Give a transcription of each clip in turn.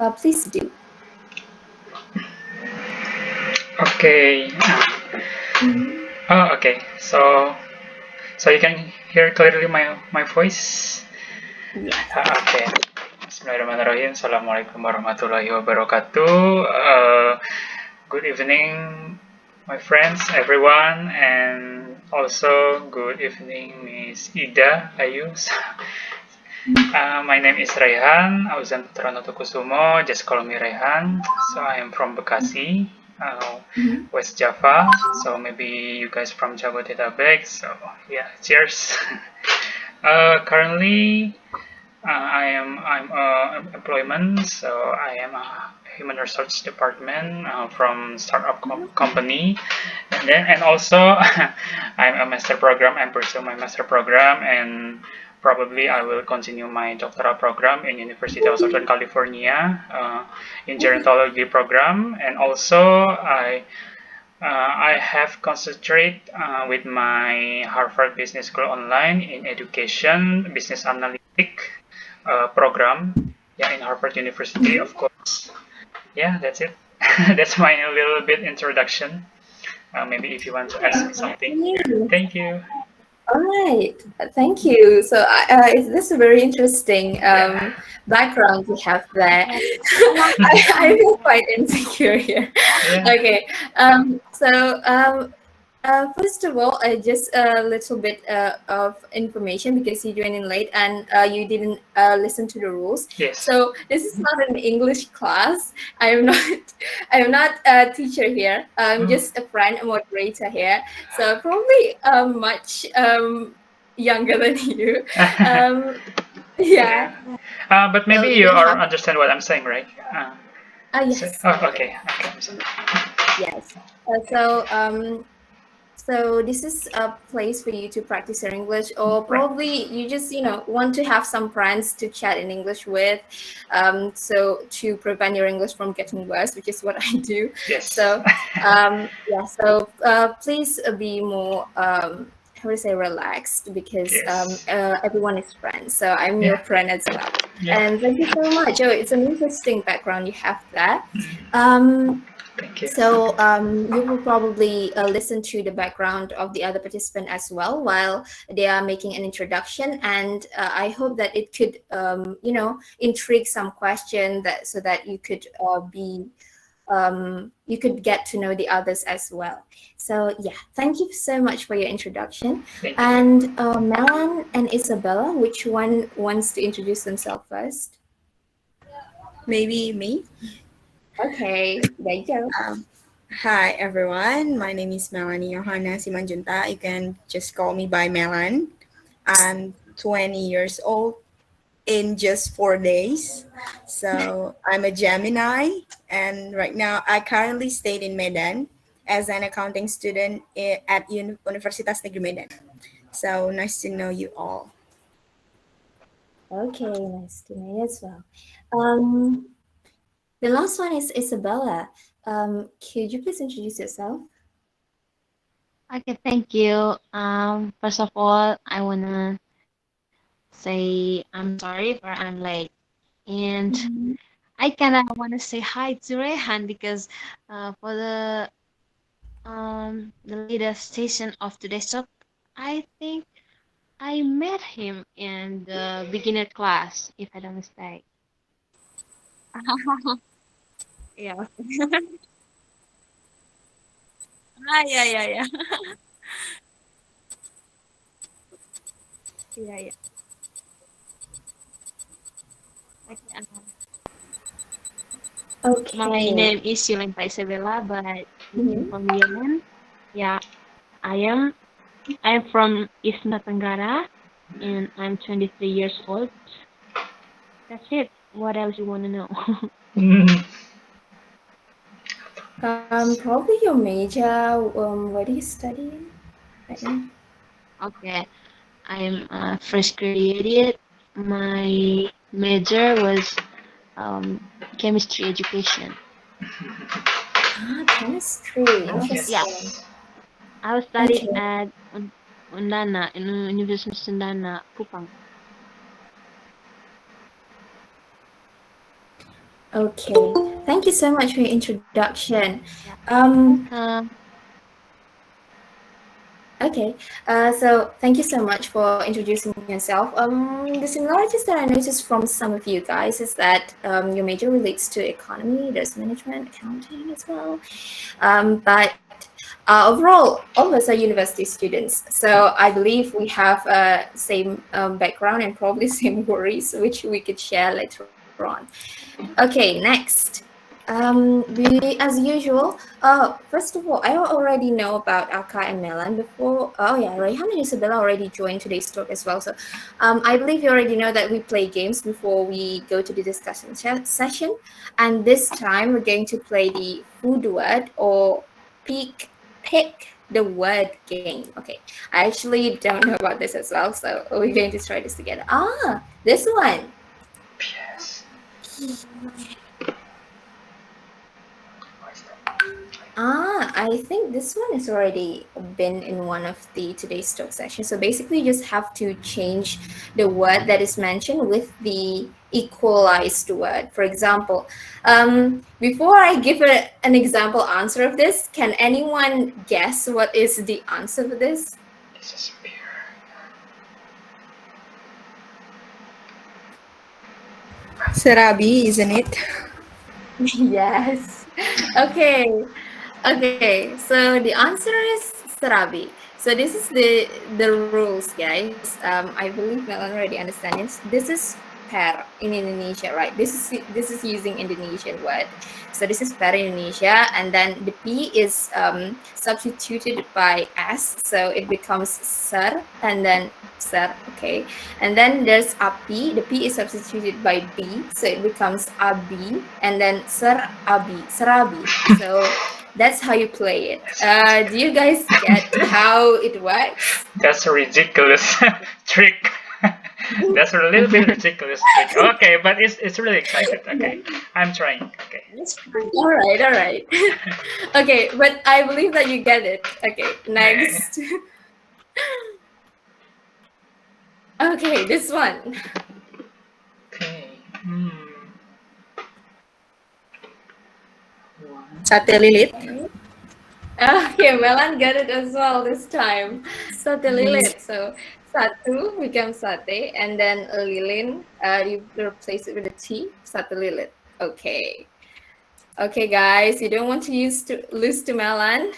please do. Okay. Mhm. Oh, okay. So you can hear clearly my voice. Yes. Okay. Bismillahirrahmanirrahim. Assalamualaikum warahmatullahi wabarakatuh. Good evening, my friends, everyone, and also good evening, Miss Ida Ayu. My name is Raihan Auzan Putranoto Kusumo. Just call me Raihan. So I am from Bekasi, Mhm. West Java. So maybe you guys from Jabodetabek. So yeah, cheers. Currently, I'm employment. So I am a human resource department from startup company, and also I'm a master program. I'm pursuing my master program, and probably I will continue my doctoral program in University of Southern California in gerontology program, and also I have concentrate with my Harvard Business School online in education business analytic program. Yeah, in Harvard University, of course. Yeah, that's it. That's my little bit introduction. Maybe if you want to ask me something. Yeah. Okay. Thank you. All right. Thank you. So, this is a very interesting Yeah. background you have there. Yeah. I feel quite insecure here. Yeah. Okay. So, first of all, just a little bit of information because you joined in late and you didn't listen to the rules. Yes. So this is not an English class. I am not. I am not a teacher here. I'm Mm. just a friend, a moderator here. So probably much younger than you. Um, yeah. Yeah. But maybe So you you don't are have. understand what I'm saying, right? Yes. Oh, Okay. okay. Okay. I'm sorry. Yes. So this is a place for you to practice your English, or Right. probably you just want to have some friends to chat in English with, so to prevent your English from getting worse, which is what I do. Yes. So yeah, so please be more how to say relaxed because Yes. everyone is friends. So I'm your Yeah. friend as well, Yeah. and thank you so much. Oh, it's an interesting background you have there. Mm. Um, Thank you. so you will probably listen to the background of the other participant as well while they are making an introduction, and I hope that it could, intrigue some question that so that you could get to know the others as well. So yeah, thank you so much for your introduction. Thank you. And Melan and Isabella, which one wants to introduce themselves first? Maybe me. Okay, there you go. Hi everyone. My name is Melanie Johanna Simanjunta. You can just call me by Melan. I'm 20 years old in just 4 days. So I'm a Gemini, and right now I currently stay in Medan as an accounting student at Universitas Negeri Medan. So nice to know you all. Okay, nice to meet you as well. Um, the last one is Isabella. Could you please introduce yourself? Okay, thank you. First of all, I wanna say I'm sorry for I'm late, and Mhm. I kinda wanna say hi to Rehan because for the latest session of today's talk, I think I met him in the beginner class, if I don't mistake. Yeah. Yeah, yeah, yeah. Yeah, yeah. Okay, my Okay. name is Yulinta Isabella, but you can Mhm. call me Yelen. Yeah, I am. I'm from East Nusa Tenggara, and I'm 23 years old. That's it. What else you want to know? Mm. Probably your major. What do you study right now? Okay, I'm fresh graduated. My major was um, chemistry education. Ah, chemistry. Yeah, Interesting. Yes. I was studied Okay. at Undana in University of Undana, Kupang. Okay. Thank you so much for your introduction. Yeah. Um, Um, okay. So thank you so much for introducing yourself. The similarities that I noticed from some of you guys is that your major relates to economy, there's management, accounting as well. But overall, all of us are university students, so I believe we have same background and probably same worries, which we could share later on. Okay, next. We, as usual, first of all, I already know about Aka and Melan before. Oh yeah, Rayhan and Isabella already joined today's talk as well. So, I believe you already know that we play games before we go to the discussion session. And this time we're going to play the food word or pick the word game. Okay, I actually don't know about this as well, so we're going to try this together. Ah, this one. Yes. I think this one has already been in one of the today's talk sessions. So basically, you just have to change the word that is mentioned with the equalized word. For example, before I give an example answer of this, can anyone guess what is the answer for this? This is beer. Serabi, isn't it? Yes. Okay. Okay. So the answer is serabi. So this is the rules, guys. I believe Melon already understands this. This is per in Indonesia, right? This is using Indonesian word. So this is per in Indonesia, and then the p is substituted by s, so it becomes ser, and then ser. Okay, and then there's api. The p is substituted by b, so it becomes abi, and then serabi. So that's how you play it. Do you guys get how it works? That's a ridiculous trick. That's a little bit ridiculous trick. Okay, but it's really excited. Okay, I'm trying. Okay. All right, all right. Okay, but I believe that you get it. Okay, next. Okay, this one. Okay. Hmm. Sate lilit. Okay, Melan got it as well this time. Sate lilit. So satu becomes sate, and then lilin, you replace it with a T. Sate lilit. Okay. Okay, guys, you don't want to lose to Melan.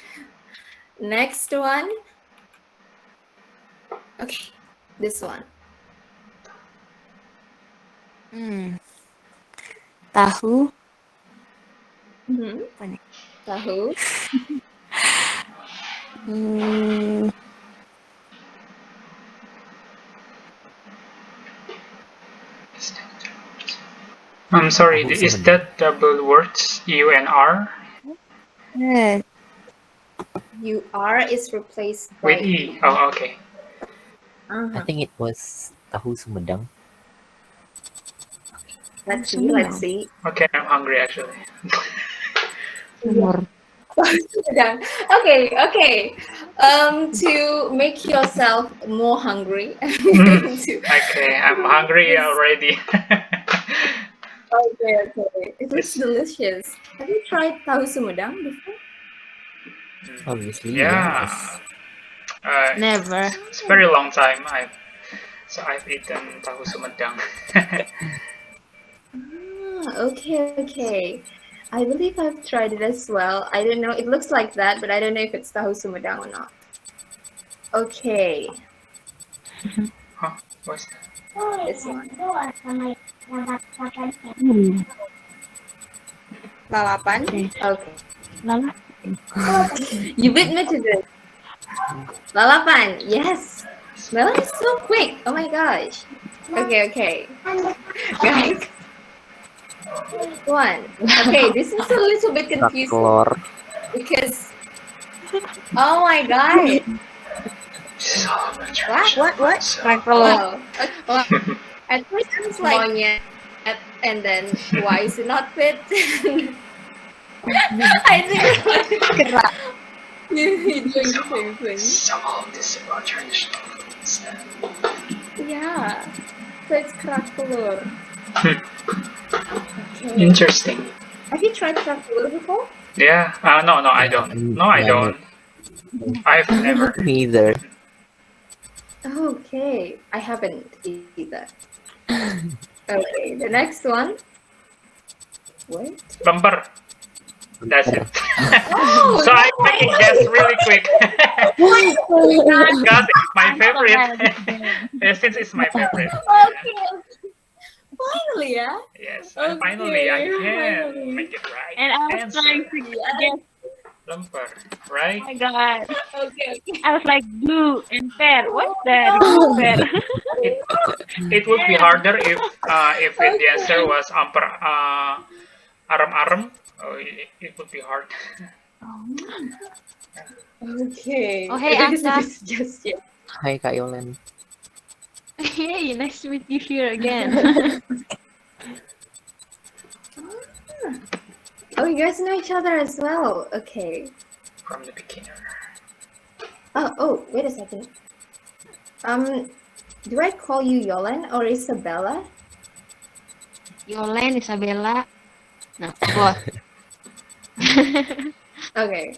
Next one. Okay, this one. Tahu. Mhm. Apa nih? Tahu. Hmm, I'm sorry. tahu Is sumedang. that double words U and R Eh, UR is replaced by with E? Oh, okay. I Uh-huh. think it was tahu Sumedang. Let's see. Sumedang. Let's see. Okay, I'm hungry actually. Sumur. Okay, okay. To make yourself more hungry, I'm Mm. going to Okay, I'm hungry this. already. Okay, okay. It looks It's delicious. Have you tried tahu sumedang before? Obviously, yeah. yes. Never. It's very long time. I've eaten tahu sumedang. Okay, okay. I believe I've tried it as well. I don't know. It looks like that, but I don't know if it's tahu sumedang or not. Okay, Huh? What's that? this one. Hmm. Lalapan. Okay. Lala. You beat me to this. Lalapan, yes. Melon is so quick. Oh my gosh. Okay, okay. Guys, one. Okay, this is a little bit Kerak confusing telur. because, oh my god. So much What? Kerak telur. Wow. Well, at first I was like, monyet, and then why is it not fit? I think Kerak. you're doing the same thing. Some of this about traditional foods. Yeah. So it's kerak telur. Okay. Interesting. Have you tried chocolate before? Yeah. No, I don't. No, I Yeah, no, don't. I've never. me either. Okay, I haven't either. Okay, the next one. What? Bumper. That's it. Oh So I'm no! making guess really quick. Because it's my I'm so favorite. bad at this. Since it's my favorite. Okay, finally, yeah. Yes, finally I Okay, can finally. make it right. And I was trying Answer. to Yes. guess. Lumper, Oh right? my god. Okay. I was like glue and pear. What's that? Glue Oh, pear. It it would be Yeah. harder if the answer okay. was amper aram aram. Oh, it would be hard. Okay. Oh hey Because it Aka. is just yeah. Hi, Kak Yolen. Hey, nice to meet you here again. Oh, you guys know each other as well. Okay. From the beginner. Oh, wait a second. Do I call you Yolen or Isabella? Yolen, Isabella. No, both. Okay.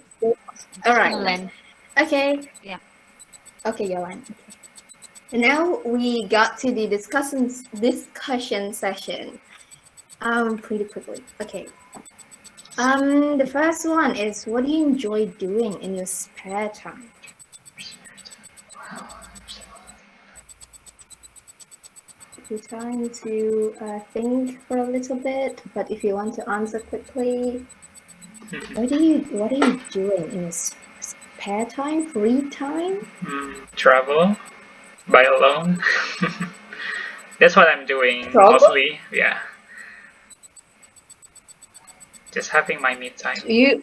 All right. Yolen. Okay. Yeah. Okay, Yolen. Okay. And now we got to the discussion session. Pretty quickly. Okay. The first one is, what do you enjoy doing in your spare time? Your time to think for a little bit, but if you want to answer quickly, what are you doing in your spare time, free time? Travel by alone. That's what I'm doing Travel? mostly. Yeah. Just having my me time. You're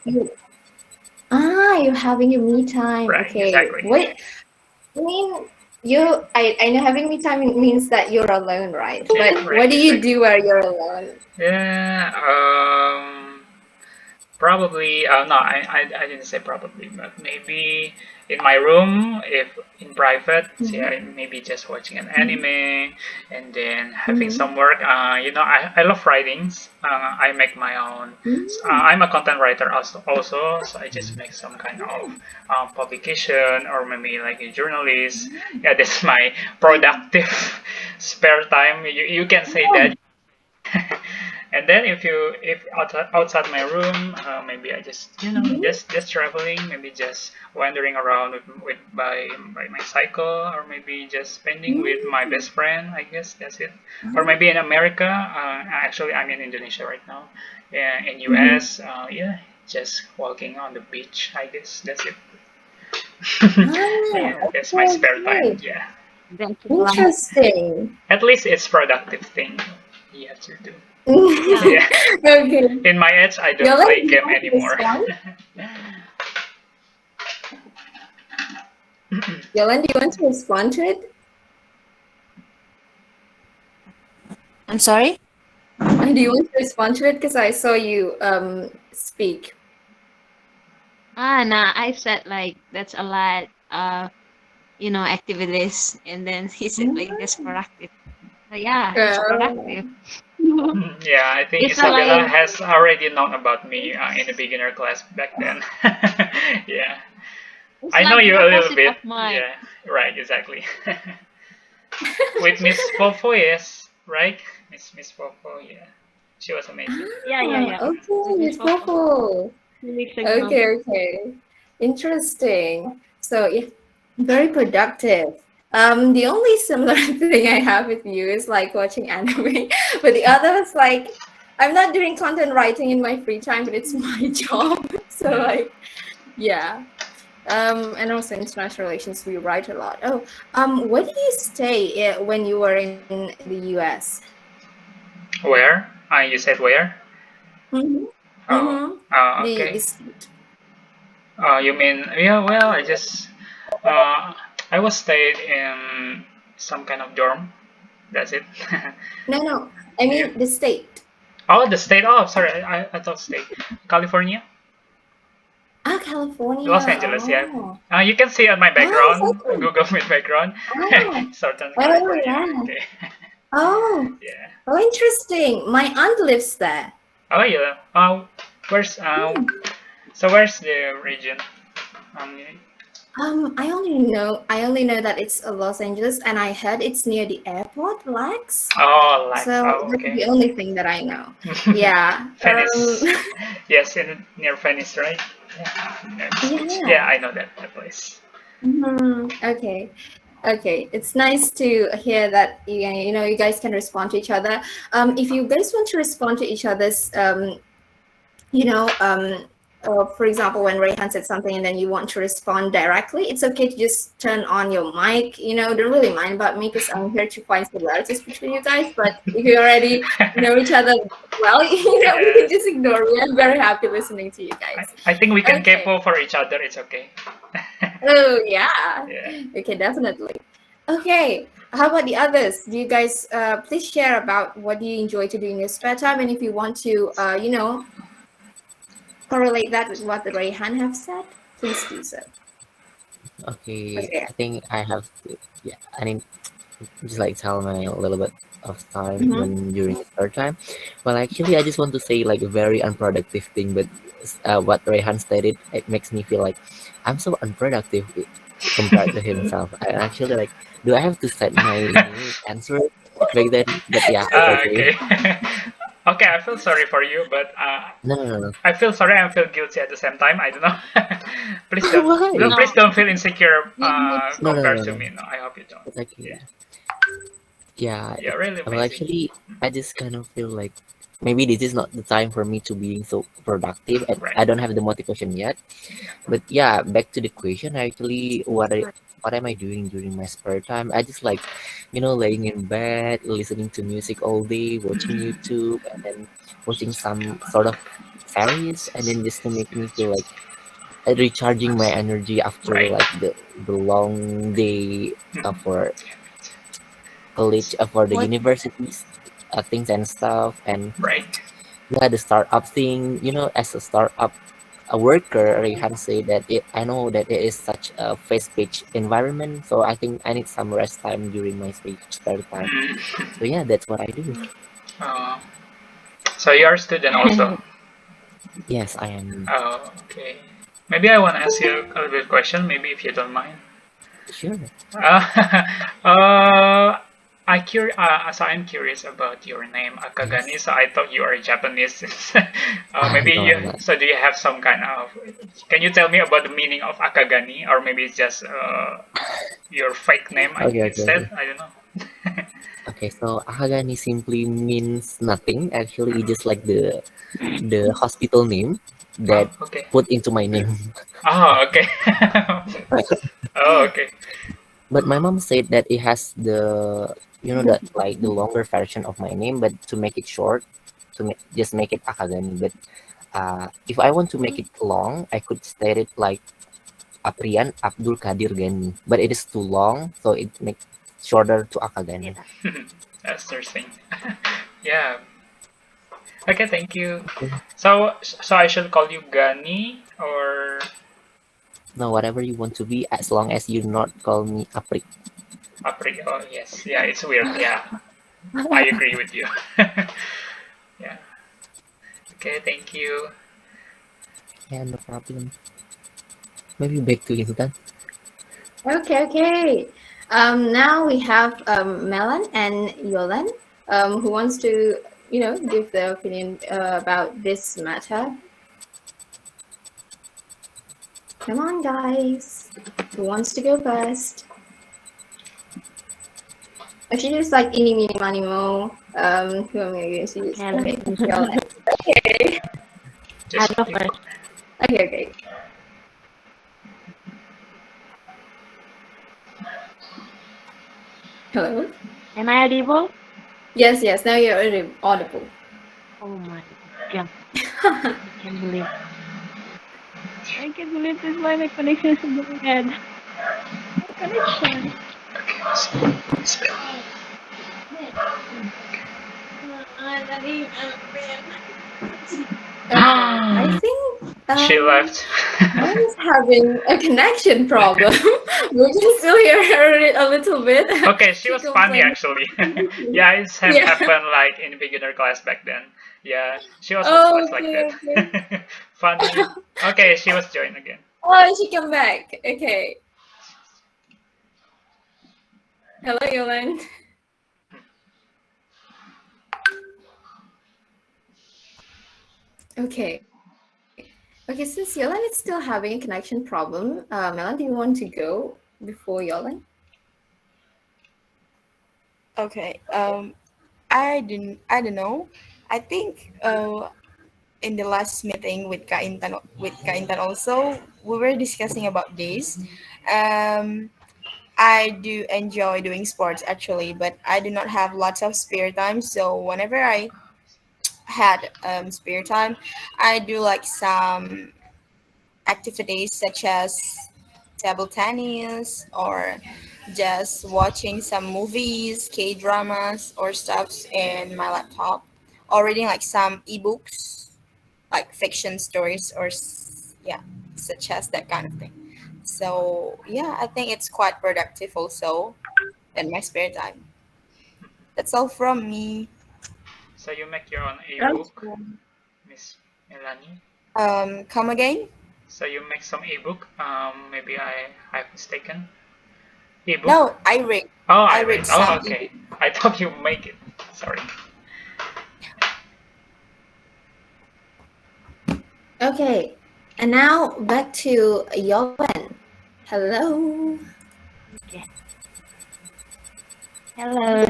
having your me time. Right, Okay. exactly. Wait, I mean, I know having me time means that you're alone, right? Yeah, But right, what do you exactly. do where you're alone? Yeah. Probably. No, I didn't say probably, but maybe in my room, if in private, yeah, maybe just watching an anime and then having some work. I love writings. I make my own. I'm a content writer also, so I just make some kind of publication or maybe like a journalist. Yeah, that's my productive spare time. You can say that. And then if outside my room, maybe I just just traveling, maybe just wandering around by my cycle, or maybe just spending with my best friend. I guess that's it. Or maybe in America. Actually, I'm in Indonesia right now. Yeah, in US. Yeah, just walking on the beach. I guess that's it. Yeah, that's my spare time. Okay. Yeah, That's a lot. Interesting. at least it's productive thing you have to do. Yeah. Yeah. Okay. In my age, I don't Yola, play do you game want to anymore. respond? Yolan, do you want to respond to it? I'm sorry? Do you want to respond to it? Because I saw you speak. Nah, I said like that's a lot activities, and then he said like that's productive. So yeah, it's productive. Yeah, I think It's a Isabella like has already known about me in the beginner class back then. Yeah, it's I know like you the a little opposite bit. of mine. Yeah, right, exactly. With Miss Fofo, yes, right? Miss Fofo, yeah, she was amazing. Yeah. Okay, With Miss Miss Popo Popo. 2 weeks ago. Okay. Interesting. So yeah, very productive. The only similar thing I have with you is like watching anime, but the other is like I'm not doing content writing in my free time, but it's my job. So like, yeah. And also international relations, we write a lot. Oh, where did you stay when you were in the US? Where? You said where? Mm-hmm. Oh, Mm-hmm. okay. The state. You mean, yeah, well, uh, I was stayed in some kind of dorm. That's it. No. I Yeah. mean the state. Oh, the state. Oh, sorry, I thought state. California, California. Los Angeles. Yeah. Oh. You can see on my background, Exactly. Google my background. Oh. Southern Oh California. yeah. Okay. Oh, Yeah. oh, interesting. My aunt lives there. Oh yeah. Where's where's the region? Um, I only know that it's Los Angeles, and I heard it's near the airport, Lex. oh, like So oh that's okay. the only thing that I know. Yeah. Venice. Yes, in near Venice, right? Yeah. Venice Beach. Yeah. Yeah, I know that place. Okay. Okay. It's nice to hear that you guys can respond to each other. If you guys want to respond to each other's you know, for example, when Rayhan said something and then you want to respond directly, it's okay to just turn on your mic. Don't really mind about me because I'm here to find similarities between you guys. But if you already know each other well, we can Yes. just ignore me. I'm very happy listening to you I, guys. I think we can Okay. capo for each other. It's okay. Oh, yeah. Yeah. Okay, definitely. Okay. How about the others? Do you guys please share about what do you enjoy to do in your spare time? And if you want to, correlate that with what the Rayhan have said, please do so. Okay, Okay. I think I have to, yeah, I mean, just like tell my a little bit of time Mm-hmm. when during the third time. Well, actually, I just want to say like a very unproductive thing, but what Rehan stated, it makes me feel like I'm so unproductive compared to himself. I actually like, do I have to set my answer back then? But yeah, it's okay. Okay. Okay, I feel sorry for you, but No, no, no, no. I feel sorry and feel guilty at the same time. I don't know. Why? Please No, don't feel insecure You need No, no, no, compared no, to no. me. No, I hope you don't. It's okay. Yeah, Yeah, you're really well, amazing. actually, I just kind of feel like maybe this is not the time for me to being so productive. And Right. I don't have the motivation yet. But yeah, back to the question. Actually, what am I doing during my spare time? I just like, laying in bed, listening to music all day, watching YouTube, and then watching some sort of series, and then just to make me feel like recharging my energy after Right. like the long day for college, for the what? universities, things and stuff, and Right. yeah, the startup thing. As a startup a worker, Rehan say that I know that it is such a fast-paced environment, so I think I need some rest time during my spare time. Mm. So yeah, that's what I do. Uh, so you're a student also. Yes, I am. Oh, okay. Maybe I want to ask you a little bit question, maybe if you don't mind. Sure. Uh, uh, so I'm curious about your name, Akagani. Yes. So I thought you are Japanese. Maybe No, I'm you. not. So do you have some kind of? Can you tell me about the meaning of Akagani, or maybe it's just your fake name Okay, okay, instead? okay. I don't know. Okay, so Akagani simply means nothing. Actually, it's just like the hospital name that Oh, okay. put into my name. Oh, okay. Oh, okay. But my mom said that it has that like the longer version of my name, but to make it short, just make it Akagani. But if I want to make it long, I could state it like Aprian Abdul Kadir Gani. But it is too long, so it makes shorter to Akagani. yeah. That's interesting. Yeah. Okay, thank you. Okay. So I should call you Gani or No, whatever you want to be, as long as you not call me Apri. Apri? Oh, yes. Yeah, it's weird. Yeah, I agree with you. Yeah. Okay, thank you. Yeah, no problem. Maybe back to Intan. Okay, okay. Now we have Melan and Yolan, who wants to, give their opinion about this matter. Come on, guys. Who wants to go first? Actually, just like any, mini, money, mo. Who am I going to use? Okay, Okay, Yolan. Okay. I'll Just go first. Okay, okay. Hello? Am I audible? Yes, yes, now you're audible. Oh my god. I can't believe this why my connection is so bad. My connection. Okay, I think She Um, left. Mine is having a connection problem. We can still hear her a little bit. Okay, she She was funny complained. actually. Yeah, it's have Yeah. happened like in beginner class back then. Yeah, she also Oh, was like okay, okay. that. Funny. Okay, she was joined again. Oh, she come back. Okay. Hello, Yolan. Okay. Okay, since Yolan is still having a connection problem, Melan, do you want to go before Yolan? Okay. I don't know. I think in the last meeting with Kak Intan also, we were discussing about this. Um, I do enjoy doing sports actually, but I do not have lots of spare time. So whenever I had spare time, I do like some activities such as table tennis or just watching some movies, K dramas, or stuffs in my laptop, or reading like some ebooks, like fiction stories, or yeah, such as that kind of thing. So yeah, I think it's quite productive also in my spare time. That's all from me. So you make your own That's ebook, Miss Melanie. Come again? So you make some ebook. Maybe I've mistaken. Ebook. No, I read. Oh, I I read read. Oh, some okay. ebook. I thought you make it. Sorry. Okay, and now back to Yolan. Hello. okay. Hello.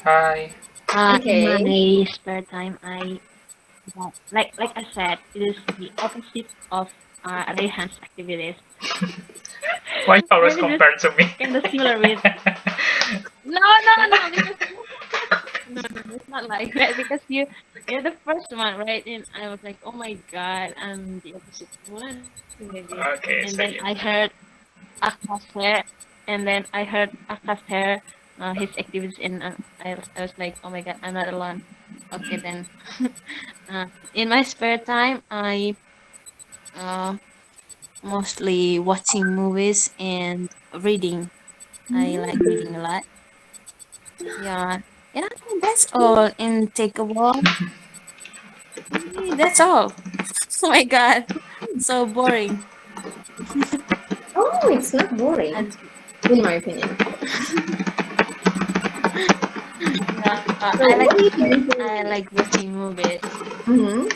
Hi. In Okay. my spare time, like I said, it is the opposite of Rehan's activities. Why you always Maybe this compared to me? kind of similar with no because no, it's not like that because you're the first one, right? And I was like, oh my god, I'm the opposite one maybe. And Okay, then so I you. heard Akash and then I heard Akash his activities, and I was like, oh my god, I'm not alone. Okay then. In my spare time, I uh, mostly watching movies and reading. I like reading a lot. Yeah, yeah, that's all. And take a walk. That's all. Oh my god, so boring. Oh, it's not boring, And in my opinion. yeah, So, what do you I usually? like watching movies Mm-hmm.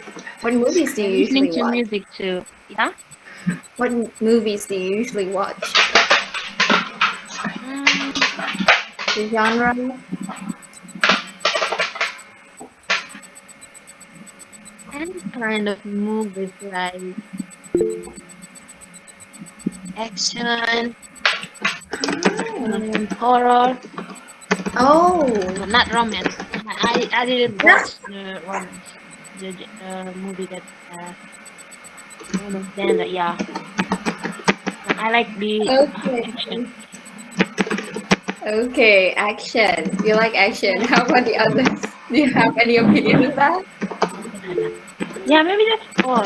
What movies do and you listening usually to watch? music too. Yeah. What movies do you usually watch? Mm, The genre? any kind of movies like action and horror, Oh, but not romance. I didn't watch the romance, the movie that romance genre. Yeah, I like the okay. action. Okay, action. You like action. How about the others? Do you have any opinion on that? Yeah, maybe that's all.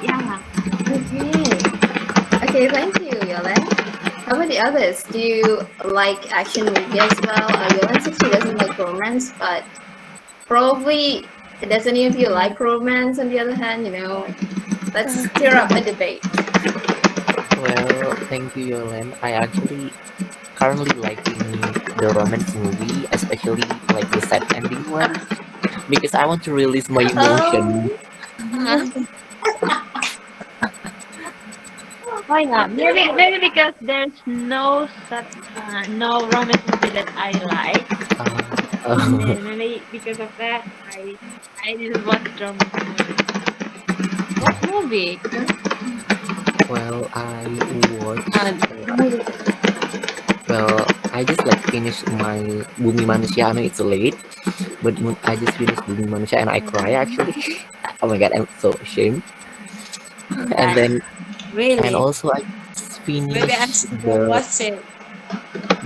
Yeah. Okay. Okay, thank you, Yolan. How about the others? Do you like action movie as well? Yolan says she doesn't like romance, but probably does any of you like romance on the other hand? Let's stir up a debate. Well, thank you, Yolen. I actually currently liking the romance movie, especially like the sad ending one, because I want to release my emotion. Oh, Why not? Maybe because there's no romance movie that I like. Uh, And maybe because of that I didn't watch romance movie. What movie? well, I watch. Uh, Well, I just like finished my Bumi Manusia. I know it's late, but I just finished Bumi Manusia and I cry actually. Oh my god, I'm so ashamed. And yeah, then and Really? also I just Maybe I'm finished still watching.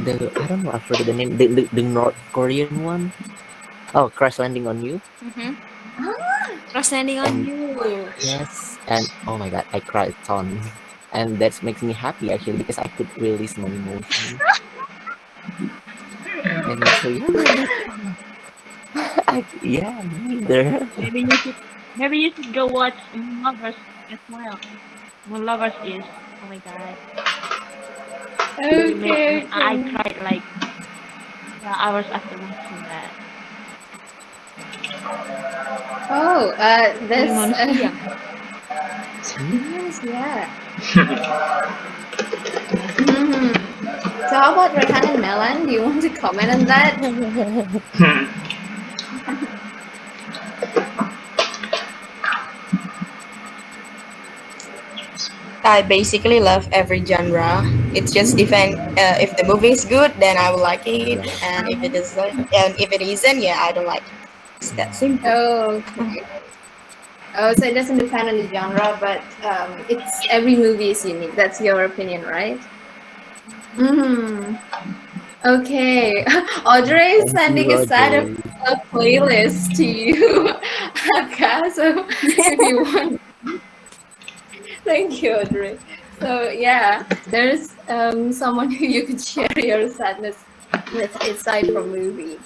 the I don't know, I forget the name, the North Korean one. Oh, Crash Landing on You. Mm-hmm. Ah, Cross landing on And you. yes, and oh my god, I cried a ton. And that makes me happy actually because I could release my emotion. And so yeah, yeah, me neither. Maybe you should maybe you should go watch Moon Lovers as well. Moon Lovers is oh my god. okay, I okay. cried like yeah, hours after watching that. Oh, Uy, this. manusia. See? Yes, yeah. Mhm. So how about Rehan and Melan? Do you want to comment on that? I basically love every genre. It just depends. If the movie is good, then I will like it, Yeah. and if it isn't, yeah, I don't like it. It's that simple. Oh, okay. Oh, so it doesn't depend on the genre, but it's every movie is unique. That's your opinion, right? Hmm. Okay. Audrey is Thank sending you, a set of Audrey. playlist to you, Aka. So if you want, thank you, Audrey. So yeah, there's someone who you could share your sadness with aside from movie.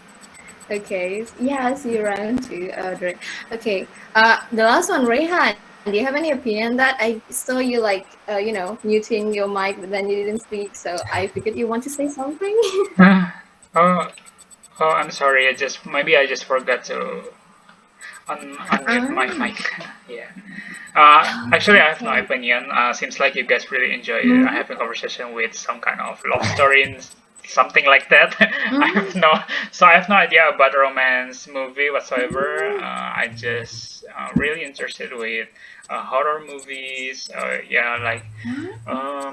Okay. Yeah, see you around too, Audrey. Okay. The last one, Rehan. Do you have any opinion on that? I saw you like muting your mic, but then you didn't speak. So I figured you want to say something. oh, oh, I'm sorry. I just forgot to unmute my Ah, mic. Yeah. Actually, I have no okay. opinion. Seems like you guys really enjoy Mhm. having conversation with some kind of love story and something like that. I have Mhm. no, so I have no idea about romance movie whatsoever. I just really interested with horror movies. Yeah, like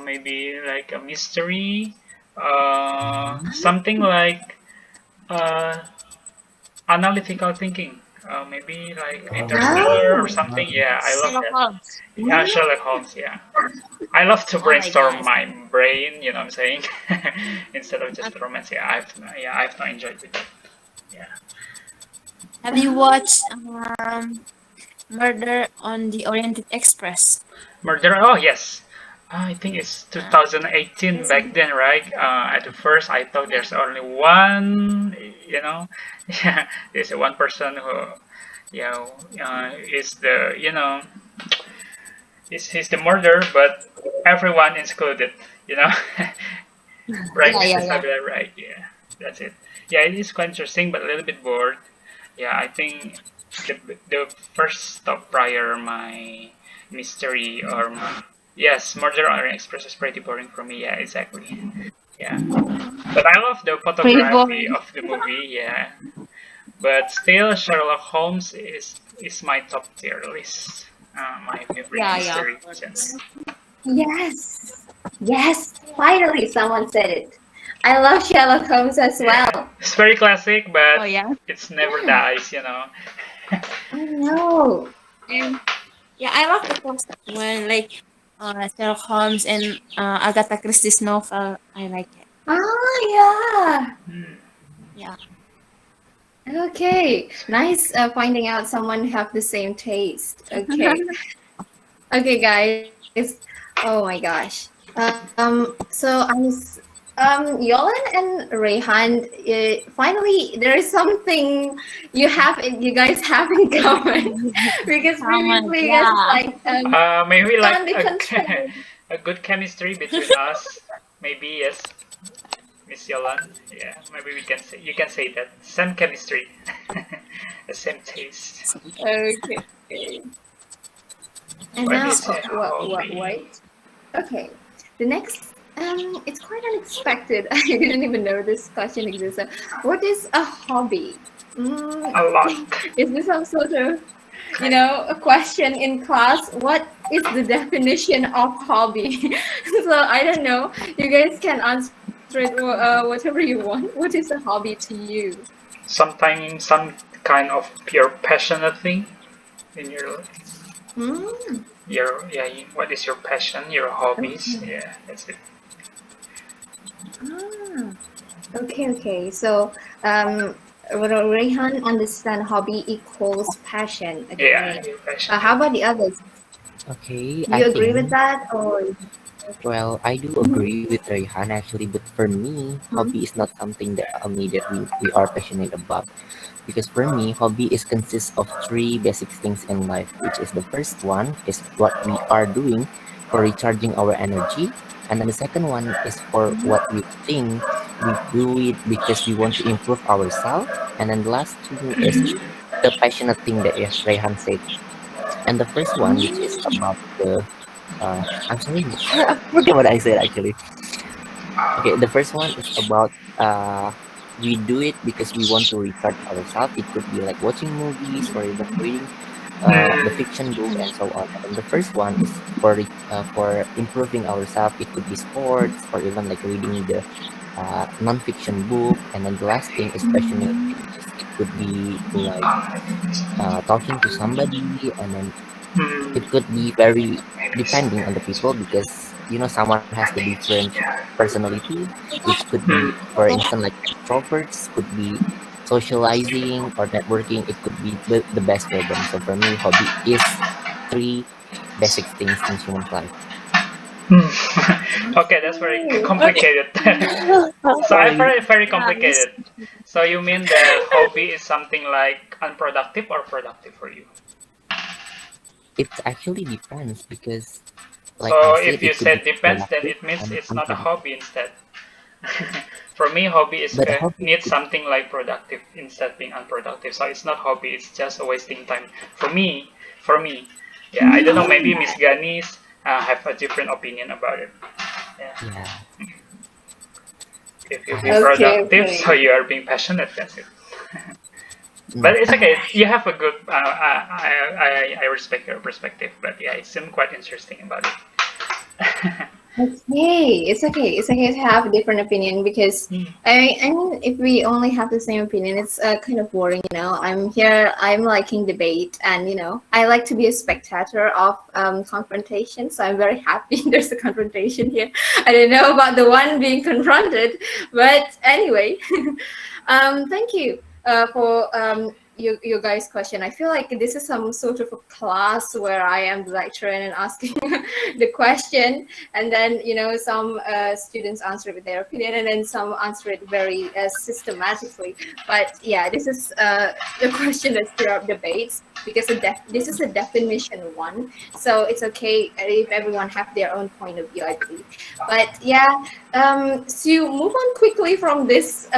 maybe like a mystery. Something like uh, analytical thinking. Maybe like Interstellar or Oh, something. Yeah, I love Sherlock that. Holmes. Yeah, Sherlock Holmes. Yeah, I love to Oh my brainstorm gosh. my brain. You know what I'm saying? Instead of just romance. I've not enjoyed it. Yeah, Have you oh, watched Murder on the Oriented Express? Murder. Oh yes. I think it's Uh, 2018 it's a back then, right? At the first, I thought yeah. there's only one. Yeah, there's one person who, is the he's the murderer, but everyone is included. You know, right, Yeah, yeah, Mrs. yeah. Nabila? Right? Yeah, that's it. Yeah, it is quite interesting, but a little bit bored. Yeah, I think the the first stop prior my mystery or my, yes, Murder on Orient Express is pretty boring for me. Yeah, exactly. Yeah, but I love the Pretty photography boring. of the movie. Yeah, but still, Sherlock Holmes is my top tier list. My favorite Yeah, yeah, of mystery genre. course. yes. Yes. Finally, someone said it. I love Sherlock Holmes as Yeah, well. it's very classic, Oh but yeah. it's never Yeah, dies. You know. I know. And yeah, I love the classic one, like Sherlock Holmes and Agatha Christie's novel. I like it. Ah, yeah. Hmm. Yeah. Okay. Nice finding out someone have the same taste. Okay. Okay, guys. Oh my gosh. So I was, Yolan and Rehan. Finally, there is something you guys have in common because Common. previously you guys Yeah. like Maybe like on the contrary. a good chemistry between us. Maybe yes, Miss Yolan. Yeah, maybe we can say you can say that same chemistry, the same taste. Okay. And What now, is a hobby? wait. Okay. The next, it's quite unexpected. I didn't even know this question existed. What is a hobby? Mm, A lot. is this some sort of, a question in class? What is the definition of hobby? So I don't know. You guys can answer it whatever you want. What is a hobby to you? Sometimes some kind of pure passionate thing in Mm, what is your passion, your hobbies? okay. Yeah, that's it. Ah, okay. So, um, Rehan understand hobby equals passion. Yeah, Okay. you're passionate. How about the others? Okay, Do I you agree with think, that or? well, I do agree with Rayhan actually, but for me, hobby is not something that we are passionate about. Because for me, hobby is consists of three basic things in life, which is the first one is what we are doing for recharging our energy, and then the second one is for what we think we do it because we want to improve ourselves, and then the last thing is the passionate thing that yes, Rehan said. And the first one, which is about the I'm sorry, I forget what I said actually. Okay, the first one is about we do it because we want to recharge ourselves. It could be like watching movies or even reading the Mm, fiction book and so on. And then the first one is for improving ourselves. It could be sports or even like reading the non-fiction book. And then the last thing is passionate thing, which is it could be like talking to somebody, and then mm, it could be very depending on the people because someone has the different personality, which could be, mm. for instance, like extroverts could be socializing or networking. It could be the best for them. So for me, hobby is three basic things in human life. Okay, that's very Okay. complicated. So I Sorry. find it very Yeah, it's, complicated. So you mean the hobby is something like unproductive or productive for you? It actually depends because, like I So said, if you it could be said depends, then productive it means and it's not a unproductive. hobby instead. For me, hobby is But hobby needs could, something like productive instead being unproductive. So it's not hobby; it's just a wasting time. For me, yeah. I don't know. Maybe Miss Ganis have a different opinion about it. Yeah. yeah, If you I be have. Okay, productive, okay. so you are being passionate. That's it. Mm, But it's okay. You have a good. I respect your perspective. But yeah, it seemed quite interesting about it. Okay, it's okay. It's okay to have a different opinion because Hmm. I mean, if we only have the same opinion, it's kind of boring, you know. I'm here, I'm liking debate, and I like to be a spectator of confrontation. So I'm very happy there's a confrontation here. I don't know about the one being confronted, but anyway, thank you for your guys' question. I feel like this is some sort of a class where I am the lecturer and asking the question, and then some students answer it with their opinion, and then some answer it very systematically. But yeah, this is the question that stir up debates because this is a definition one, so it's okay if everyone have their own point of view, I believe. But yeah, to move on quickly from this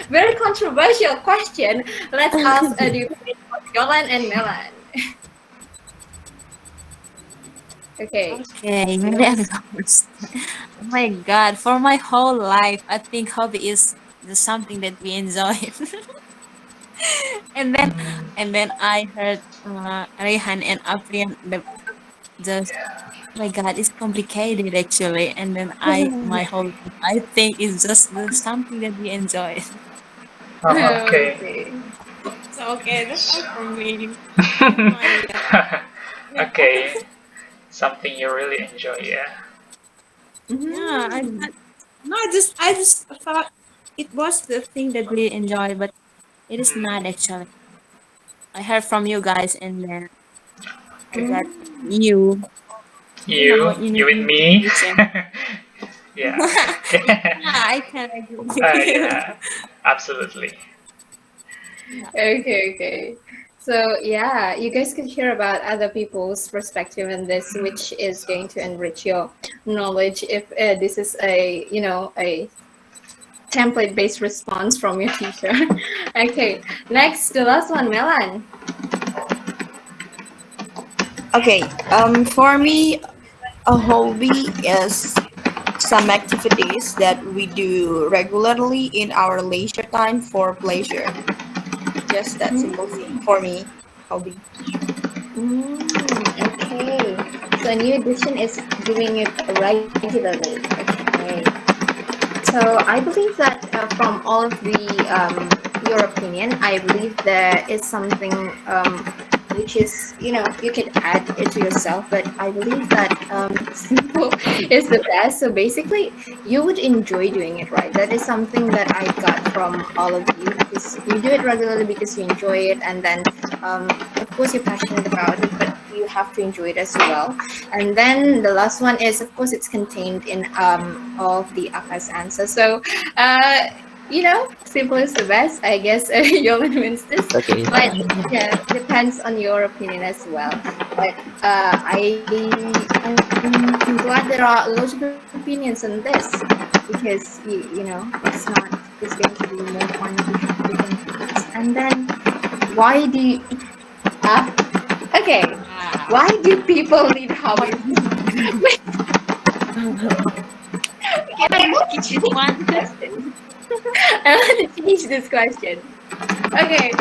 very controversial question, let's ask the opinion of Yolan and Melan. Okay. okay, maybe I'll go first. Oh my God, for my whole life, I think hobby is the something that we enjoy. and then and then I heard Rehan and Aprian the oh my God, it's complicated actually. And then my whole life, I think it's just the something that we enjoy. Okay. Okay. So okay, that's all So- for me. I have no idea. Yeah. okay. Something you really enjoy, yeah. Yeah, I Mhm. thought no, I just thought it was the thing that Really enjoy, but it is not Mm, actually. I heard from you guys, and then I okay. got Mm. you. You You need and me. information. Yeah. Yeah, I can agree with you. Yeah, absolutely. Yeah. Okay, okay. So yeah, you guys could hear about other people's perspective in this, which is going to enrich your knowledge. If this is a template-based response from your teacher. Okay, next, the last one, Melan. Okay. For me, a hobby is some activities that we do regularly in our leisure time for pleasure. Just that simple thing for me. Hobby. Okay. So a new addition is doing it regularly. Okay. So I believe that from all of the your opinion, I believe there is something which is, you can add it to yourself. But I believe that simple is the best. So basically, you would enjoy doing it, right? That is something that I got from all of you, because you do it regularly because you enjoy it, and then of course you're passionate about it, but you have to enjoy it as well. And then the last one is, of course, it's contained in all of the Aka's answers. So simple is the best. I guess Yolan wins this, Okay. but yeah, depends on your opinion as well. But I'm glad there are lots of opinions on this, because it's going to be more fun if you have different opinions. And then, why do you, uh, okay, why do people need hobbies? Okay, I want to change One. this question. I want to change this question. Okay,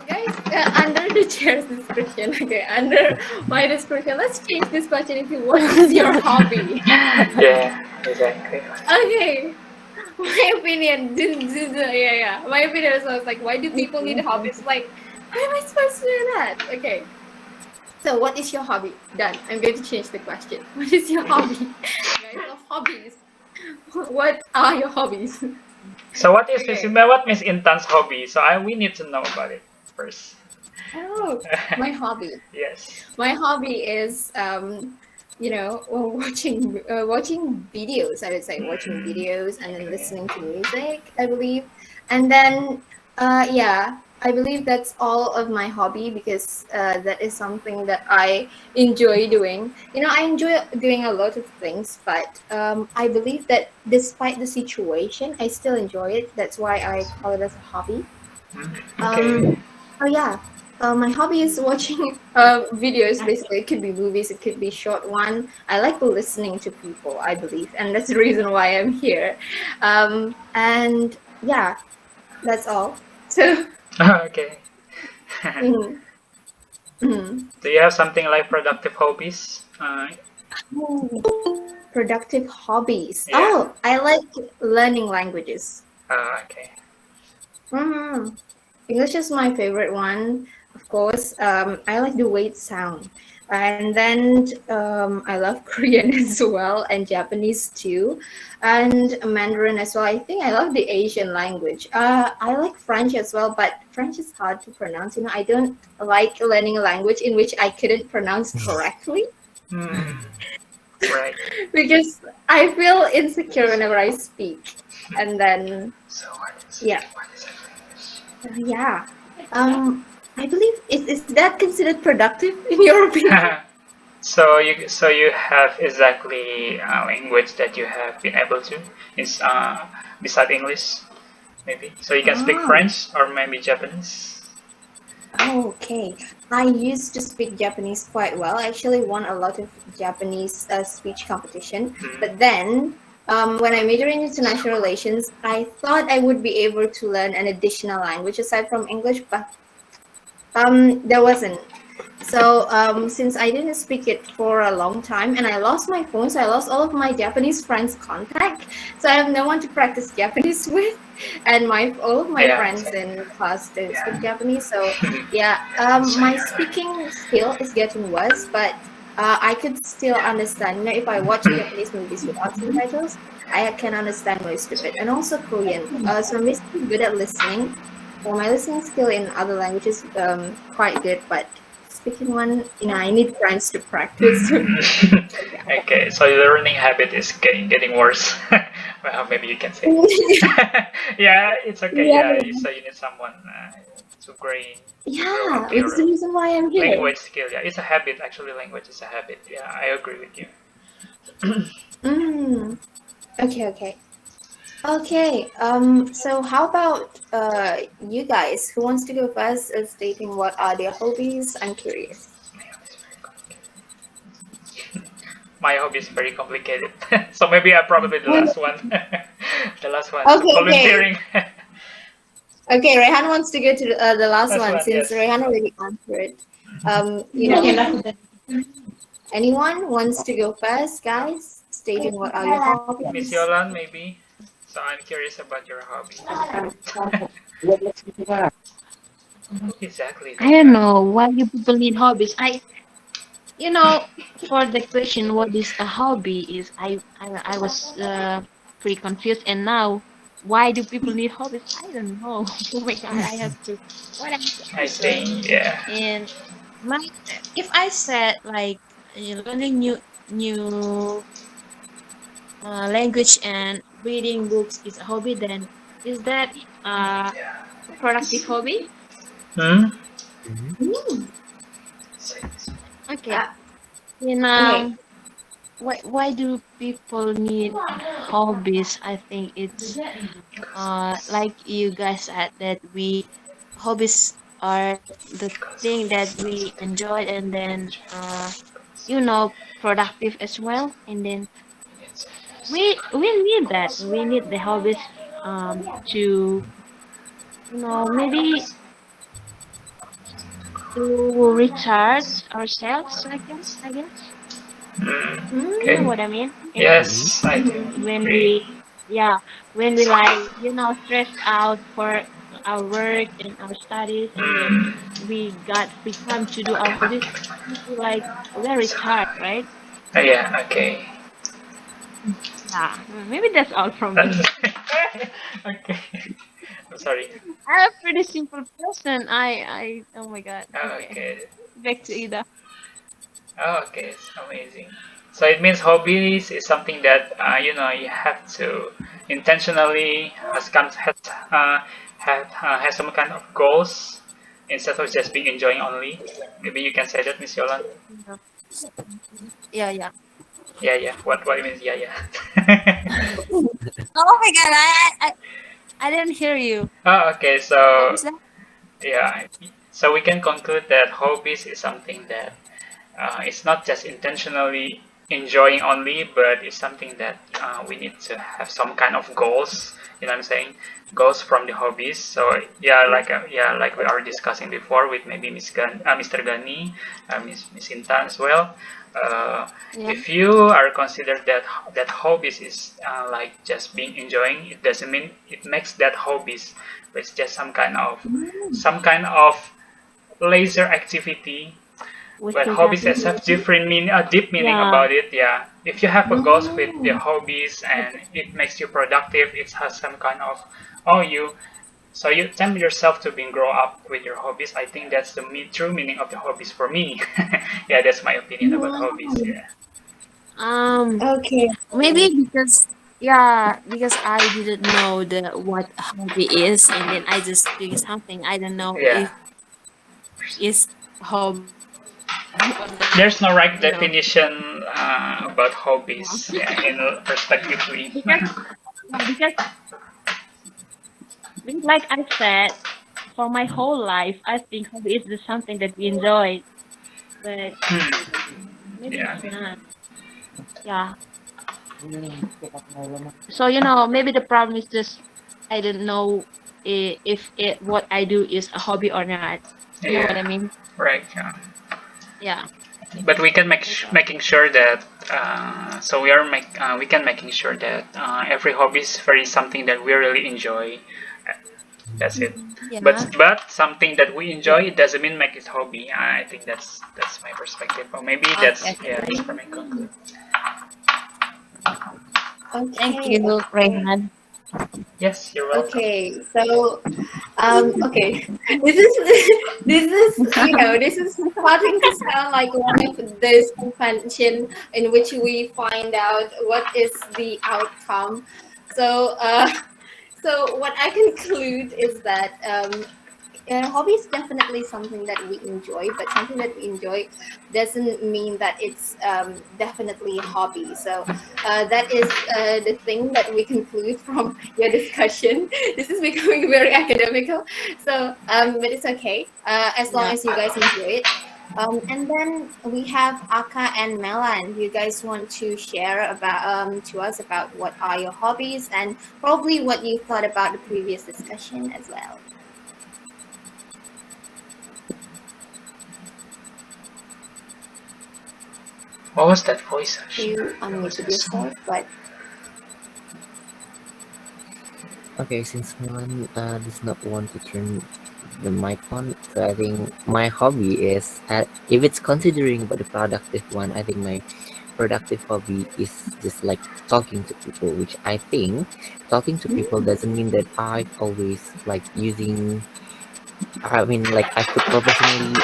guys, under the chair's description, okay, under my description, let's change this question into what is your hobby? Yeah, exactly. Okay, my opinion, yeah, my opinion is always like, why do people need hobbies? Like, how am I supposed to do that? Okay, so what is your hobby? Done. I'm going to change the question. What is your hobby? Guys, of hobbies. What are your hobbies? So what is Okay. what Miss Intan's hobby? So we need to know about it first. Oh, my hobby. Yes. My hobby is, watching videos. I would say watching videos and then listening to music, I believe. And then, yeah, I believe that's all of my hobby, because that is something that I enjoy doing. I enjoy doing a lot of things, but I believe that despite the situation, I still enjoy it. That's why I call it as a hobby. Okay. Oh yeah. My hobby is watching videos. Basically, it could be movies, it could be short one. I like listening to people, I believe, and that's the reason why I'm here. And yeah, that's all. So, Okay. mhm, mhm. Do you have something like productive hobbies? Productive hobbies. Yeah. Oh, I like learning languages. Okay. Mm-hmm. English is my favorite one, of course. I like the way it sound. And then I love Korean as well, and Japanese too, and Mandarin as well. I think I love the Asian language. I like French as well, but French is hard to pronounce. I don't like learning a language in which I couldn't pronounce correctly, Right. because I feel insecure whenever I speak. And then, So what is yeah. what is English? Yeah. I believe is that considered productive in your opinion? So you have exactly language that you have been able to is beside English maybe. So you can speak Ah, French or maybe Japanese. okay. I used to speak Japanese quite well. I actually won a lot of Japanese speech competition. But then, when I majored in international relations, I thought I would be able to learn an additional language aside from English, but there wasn't. So since I didn't speak it for a long time, and I lost my phone, so I lost all of my Japanese friends' contact. So I have no one to practice Japanese with, and all of my Yeah. friends in class don't Yeah. speak Japanese. So yeah, my speaking skill is getting worse, but I could still understand. If I watch Japanese movies without subtitles, I can understand most of it, and also Korean. So I'm basically good at listening. Well, my listening skill in other languages quite good, but speaking one, I need friends to practice. Okay, so the learning habit is getting worse. Well, maybe you can say. Yeah, it's okay. Yeah, Yeah, so you need someone to grow yeah, into it's the your reason why I'm here. language skill. Yeah, it's a habit. Actually, language is a habit. Yeah, I agree with you. Mm. Okay. Okay. So how about you guys? Who wants to go first, stating what are their hobbies? I'm curious. My hobby is very complicated, so maybe I'm probably the last one. The last one. Okay. Volunteering. Okay, Rehan wants to go to the last Last one, one, since yes. Rehan already answered. Anyone wants to go first, guys? Stating what are your Miss hobbies? Yolan, maybe. So I'm curious about your hobby. Exactly I that. don't know why you people need hobbies. You know, for the question, what is a hobby? I was pretty confused, and now, why do people need hobbies? I don't know. Oh my God, I have to. What I have to I answer? think, yeah. And my, if I said like learning new language and reading books is a hobby, then is that uh, a productive hobby? Hmm? Mhm. Mm. Okay. Uh, And okay. why do people need hobbies? I think it's like you guys said that we hobbies are the thing that we enjoyed, and then productive as well. And then we need that. We need the hobbies to maybe to recharge ourselves. I guess. Mm. You know Okay. Mm. what I mean? Mhm. Yes, I do When agree. yeah, when we like, stressed out for our work and our studies, and then Mm. we got free time to do our hobbies, we feel like very charged, right? Yeah, okay. Yeah, maybe that's all from That's me. okay. I'm sorry. I'm a pretty simple person. Oh my God. Okay, Okay. back to Ida. Oh, okay, it's amazing. So it means hobbies is something that you have to intentionally has some kind of goals instead of just being enjoying only. Maybe you can say that, Miss Yolan. Yeah, yeah, yeah. Yeah, yeah. What it means? Yeah, yeah. Oh my God, I didn't hear you. Oh, okay. What So was that? yeah, so we can conclude that hobbies is something that it's not just intentionally enjoying only, but it's something that we need to have some kind of goals. You know what I'm saying? Goals from the hobbies. So yeah, like we are discussing before with maybe Mr. Gani, Miss Intan as well. Uh, Yeah. if you are considered that hobbies is like just being enjoying, it doesn't mean it makes that hobbies. But it's just some kind of leisure activity, Which but is hobbies nothing. has have different a deep meaning Yeah. about it. Yeah, if you have a goals with the Mm. hobbies and it makes you productive, it has some kind of oh you so you tempt yourself to being grow up with your hobbies. I think that's the true meaning of the hobbies for me. Yeah, that's my opinion about hobbies. Wow. Yeah, Um, Okay. maybe because because I didn't know what a hobby is, and then I just doing something. I don't know yeah. if it's hobby or not. There's no right Yeah. definition about hobbies yeah, in perspectively. Because because like I said, for my whole life, I think hobby is just something that we enjoy, but maybe Yeah. it's not. Yeah. So maybe the problem is just I don't know if what I do is a hobby or not. You know what I Yeah. mean? Right. Yeah. Yeah. But we can That's all. making sure that so we can making sure that every hobby is very something that we really enjoy. That's it. Yeah. But something that we Yeah. enjoy it doesn't mean make it hobby. I think that's my perspective. Or maybe Okay. that's for my conclude. Thank Okay. you, Okay. Rayhan. Yes, you're welcome. Okay. So, okay. This is this is starting to sound like one of those convention in which we find out what is the outcome. So, so what I conclude is that hobby is definitely something that we enjoy, but something that we enjoy doesn't mean that it's definitely a hobby. So that is the thing that we conclude from your discussion. This is becoming very academical. So, but it's okay as long Yeah. as you guys enjoy it. And then we have Aka and Melan. You guys want to share about to us about what are your hobbies and probably what you thought about the previous discussion as well. What was that voice? You There was unmuted a song. yourself, but Okay, since Milan does not want to turn the mic on. So I think my hobby is, if it's considering about the productive one, I think my productive hobby is just like talking to people, which I think talking to people doesn't mean that I've always like using, I mean, like I could professionally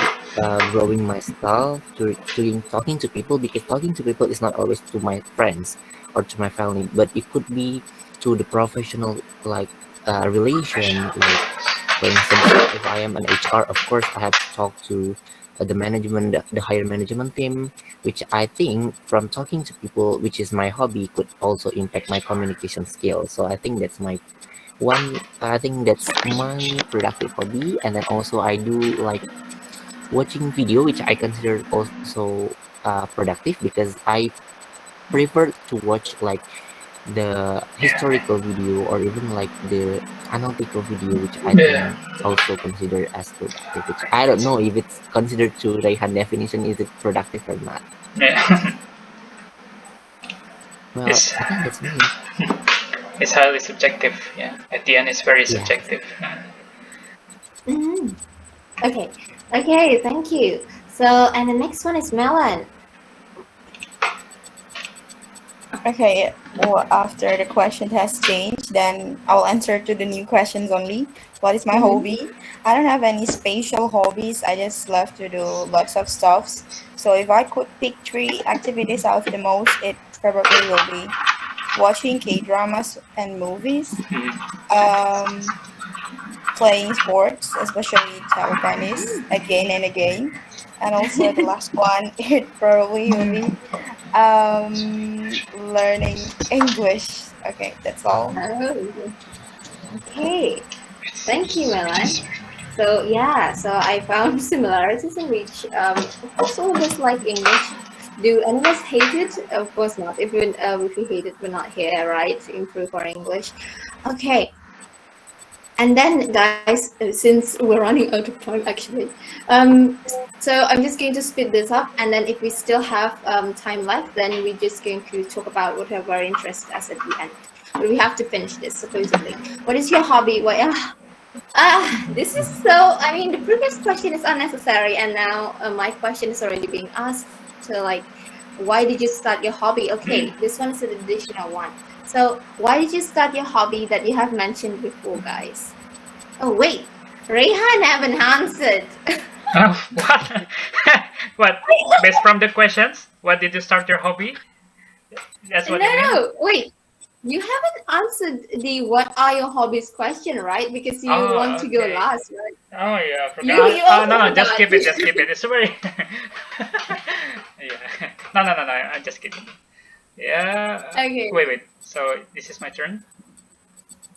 growing myself to doing talking to people, because talking to people is not always to my friends or to my family, but it could be to the professional, like relation. Like for instance, if I am an HR, of course I have to talk to the management, the higher management team, which I think from talking to people, which is my hobby, could also impact my communication skills. So I think that's my one, I think that's my productive hobby. And then also I do like watching video, which I consider also productive, because I prefer to watch like the historical video or even like the analytical video, which I Yeah. think also considered as productive, which I don't know if it's considered to Rayhan definition, is it productive or not. Yeah. Well, it's I think that's me. it's highly subjective. Yeah. At the end, it's very Yes. subjective. Mhm. Okay. Okay. Thank you. So, and the next one is Melon. Okay, well, after the question has changed, then I'll answer to the new questions only. What is my Mm-hmm. hobby? I don't have any special hobbies. I just love to do lots of stuffs. So if I could pick three activities I love the most, it probably will be watching K-dramas and movies, Mhm. um, playing sports, especially table tennis, again and again. And also the last one, it probably will be learning English. Okay, that's all. Oh, okay. Thank you, Melon. So yeah, so I found similarities in which, of course, all of us like English. Do any of us hate it? Of course not. If we hate it, we're not here, right? To improve our English. Okay. And then, guys, since we're running out of time, actually, so I'm just going to speed this up, and then if we still have time left, then we're just going to talk about whatever our interest us at the end. But we have to finish this supposedly. What is your hobby? What? This is so. I mean, the previous question is unnecessary, and now my question is already being asked. So, like, why did you start your hobby? Okay, this one is an additional one. So, why did you start your hobby that you have mentioned before, guys? Oh, wait, Rehan haven't answered. Oh, what? What? Based from the questions, what did you start your hobby? That's No, what you mean? no, wait. You haven't answered the "What are your hobbies?" question, right? Because you want Oh, to go okay. last, right? Oh yeah, I You forgot. also No, no, just forgot. keep it, just keep it. It's very. Yeah. No, no, no, no. I'm just kidding. Yeah. Okay. Wait, wait. So this is my turn.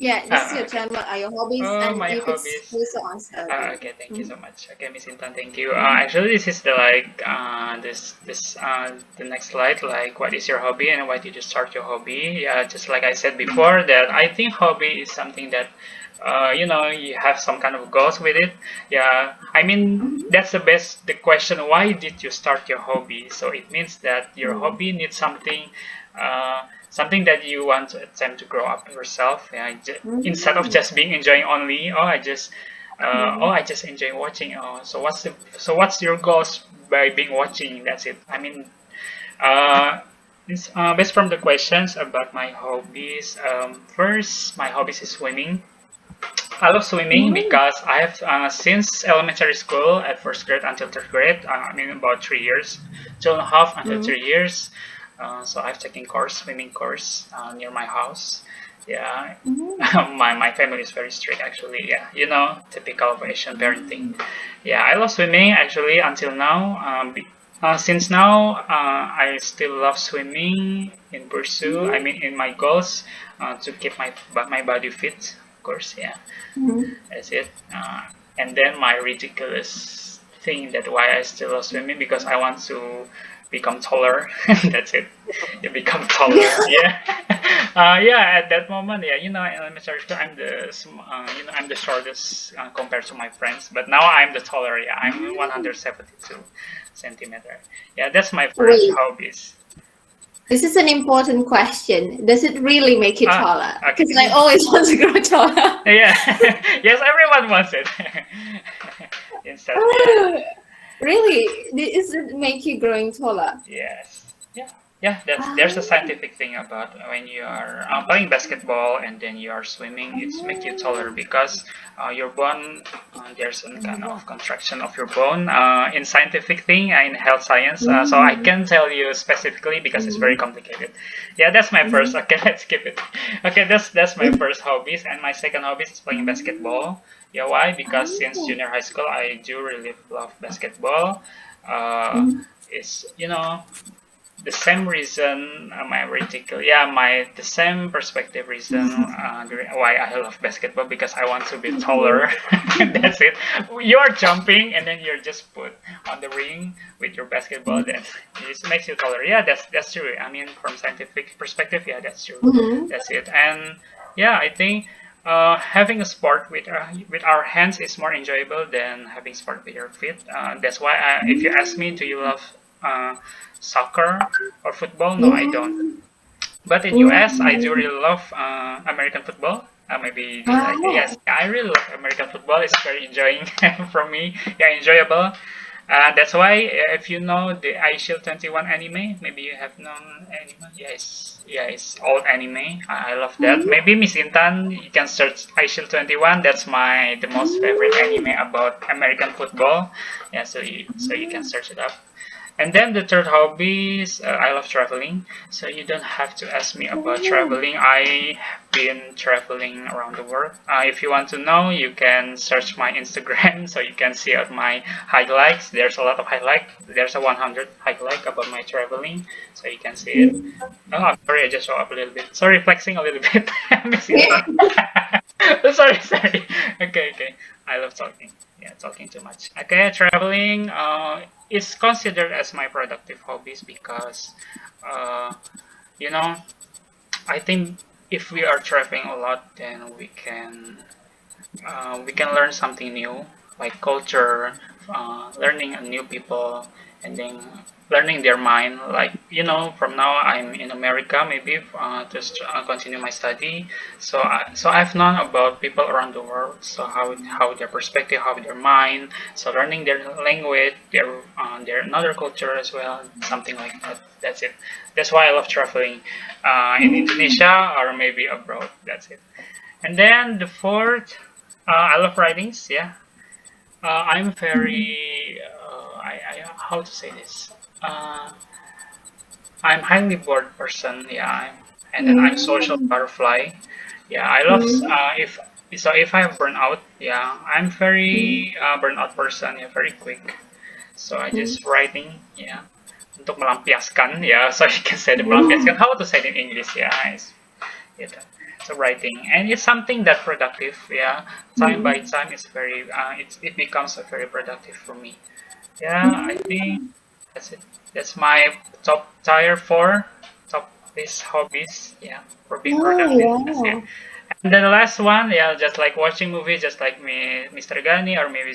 Yeah, this is your Okay. turn. What are your hobbies? Oh, And my you could hobbies. also answer earlier. Okay, thank you Mhm. so much. Okay, Miss Intan, thank you. Actually, this is the like the next slide. Like, what is your hobby and why did you start your hobby? Yeah, just like I said before, that I think hobby is something that you have some kind of goals with it. Yeah, I mean Mhm. that's the best. The question, why did you start your hobby? So it means that your Mhm. hobby needs something. Something that you want to attempt to grow up yourself. Yeah, instead of Mhm. just being enjoying only. I just enjoy watching. What's your goals by being watching? That's it. I mean, uh, based from the questions about my hobbies. First, my hobbies is swimming. I love swimming Mhm. because I have since elementary school at first grade until third grade. I mean about 3 years, 2.5 until Mhm. 3 years. So I've taken swimming course near my house. Yeah, Mhm. my family is very strict actually. Yeah, typical of Asian parenting. Yeah, I love swimming actually until now. Since now, I still love swimming in pursue. I mean, in my goals to keep my body fit. Of course, yeah. Mhm. That's it. And then my ridiculous thing that why I still love swimming because I want to become taller. That's it. You become taller. Yeah. Yeah. At that moment, yeah. In elementary school, I'm the shortest compared to my friends. But now I'm the taller. Yeah. I'm 172 centimeter. Yeah. That's my first Wait, hobbies. This is an important question. Does it really make you taller? Okay. Because I always want to grow taller. Yeah. Yes, everyone wants it. Instead, Really? Does it make you growing taller? yes. Yeah. Yeah, there's a scientific thing about when you are playing basketball and then you are swimming, it's make you taller because your bone, there's some kind of contraction of your bone in scientific thing in health science. So I can tell you specifically because it's very complicated. Yeah, that's my first. Okay, let's skip it. Okay, that's my first hobbies, and my second hobby is playing basketball. Yeah, why? Because since junior high school, I do really love basketball. It's the same reason my reticle my the same perspective reason why I love basketball because I want to be taller. That's it. You are jumping and then you're just put on the ring with your basketball, that it makes you taller. Yeah, that's true. I mean, from scientific perspective, yeah, that's true. That's it. And yeah, I think having a sport with our hands is more enjoyable than having sport with your feet. That's why if you ask me, do you love soccer or football? No, I don't. But in US, I do really love American football. Maybe yes, I really love American football. It's very enjoying for me. Yeah, enjoyable. That's why if you know the iShield 21 anime, maybe you have known anime. Yes, yeah, it's old anime. I love that. Maybe Miss Intan, you can search iShield 21. That's the most favorite anime about American football. Yeah, so you can search it up. And then the third hobby is I love traveling. So you don't have to ask me about traveling. I have been traveling around the world. If you want to know, you can search my Instagram so you can see out my highlights. There's a lot of highlights. There's a 100 highlight about my traveling, so you can see it. Oh, I'm sorry, I just show up a little bit. Sorry, flexing a little bit. Sorry. Okay. I love talking. Yeah, talking too much. Okay, traveling. It's considered as my productive hobbies because, uh, you know, I think if we are traveling a lot, then we can learn something new, like culture, learning new people, and then learning their mind. Like from now I'm in America, maybe to continue my study. So I've known about people around the world. So how their perspective, how their mind. So learning their language, their another culture as well, something like that. That's it. That's why I love traveling in Indonesia or maybe abroad. That's it. And then the fourth, I love writings. Yeah, I'm very how to say this. I'm highly bored person. Yeah, and then I'm social butterfly. Yeah, I love if I have burnout. Yeah, I'm very burnout person. Yeah, very quick. So I just writing. Yeah, untuk melampiaskan. Yeah, so you can say the melampiaskan. How to say it in English? Yeah, it. So writing, and it's something that productive. Yeah, time by time, it's very. It becomes a very productive for me. Yeah, I think that's it. That's my top tier four top list hobbies. Yeah, for being productive. That's it. And then the last one, yeah, just like watching movies, just like me, Mr. Gani, or maybe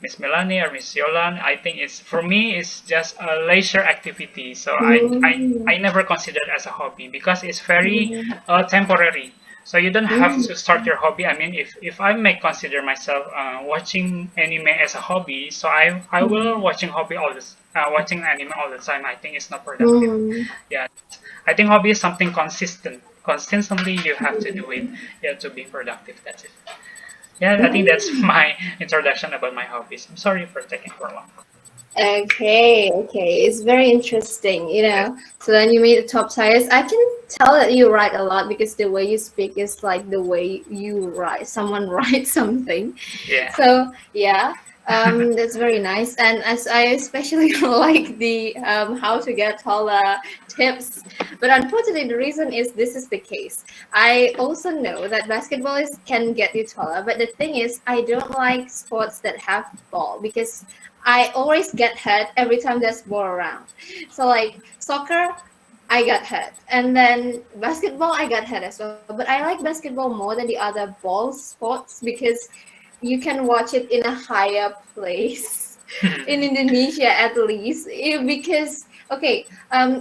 Miss Melanie or Miss Yolan. I think it's for me, it's just a leisure activity. So I never consider it as a hobby because it's very temporary. So you don't have to start your hobby. I mean, if I may consider myself watching anime as a hobby, so I will watching watching anime all the time. I think it's not productive. Yeah, I think hobby is something consistent. Consistently, you have to do it. Yeah, to be productive. That's it. Yeah, I think that's my introduction about my hobbies. I'm sorry for taking for long. Okay, it's very interesting, So then you made the top tires. I can tell that you write a lot because the way you speak is like the way you write. Someone writes something. Yeah. So yeah, that's very nice. And as I especially like the how to get taller tips. But unfortunately, the reason is this is the case. I also know that basketball can get you taller, but the thing is, I don't like sports that have ball because I always get hurt every time there's ball around. So like soccer, I got hurt. And then basketball, I got hurt as well. But I like basketball more than the other ball sports because you can watch it in a higher place. In Indonesia at least. Because okay,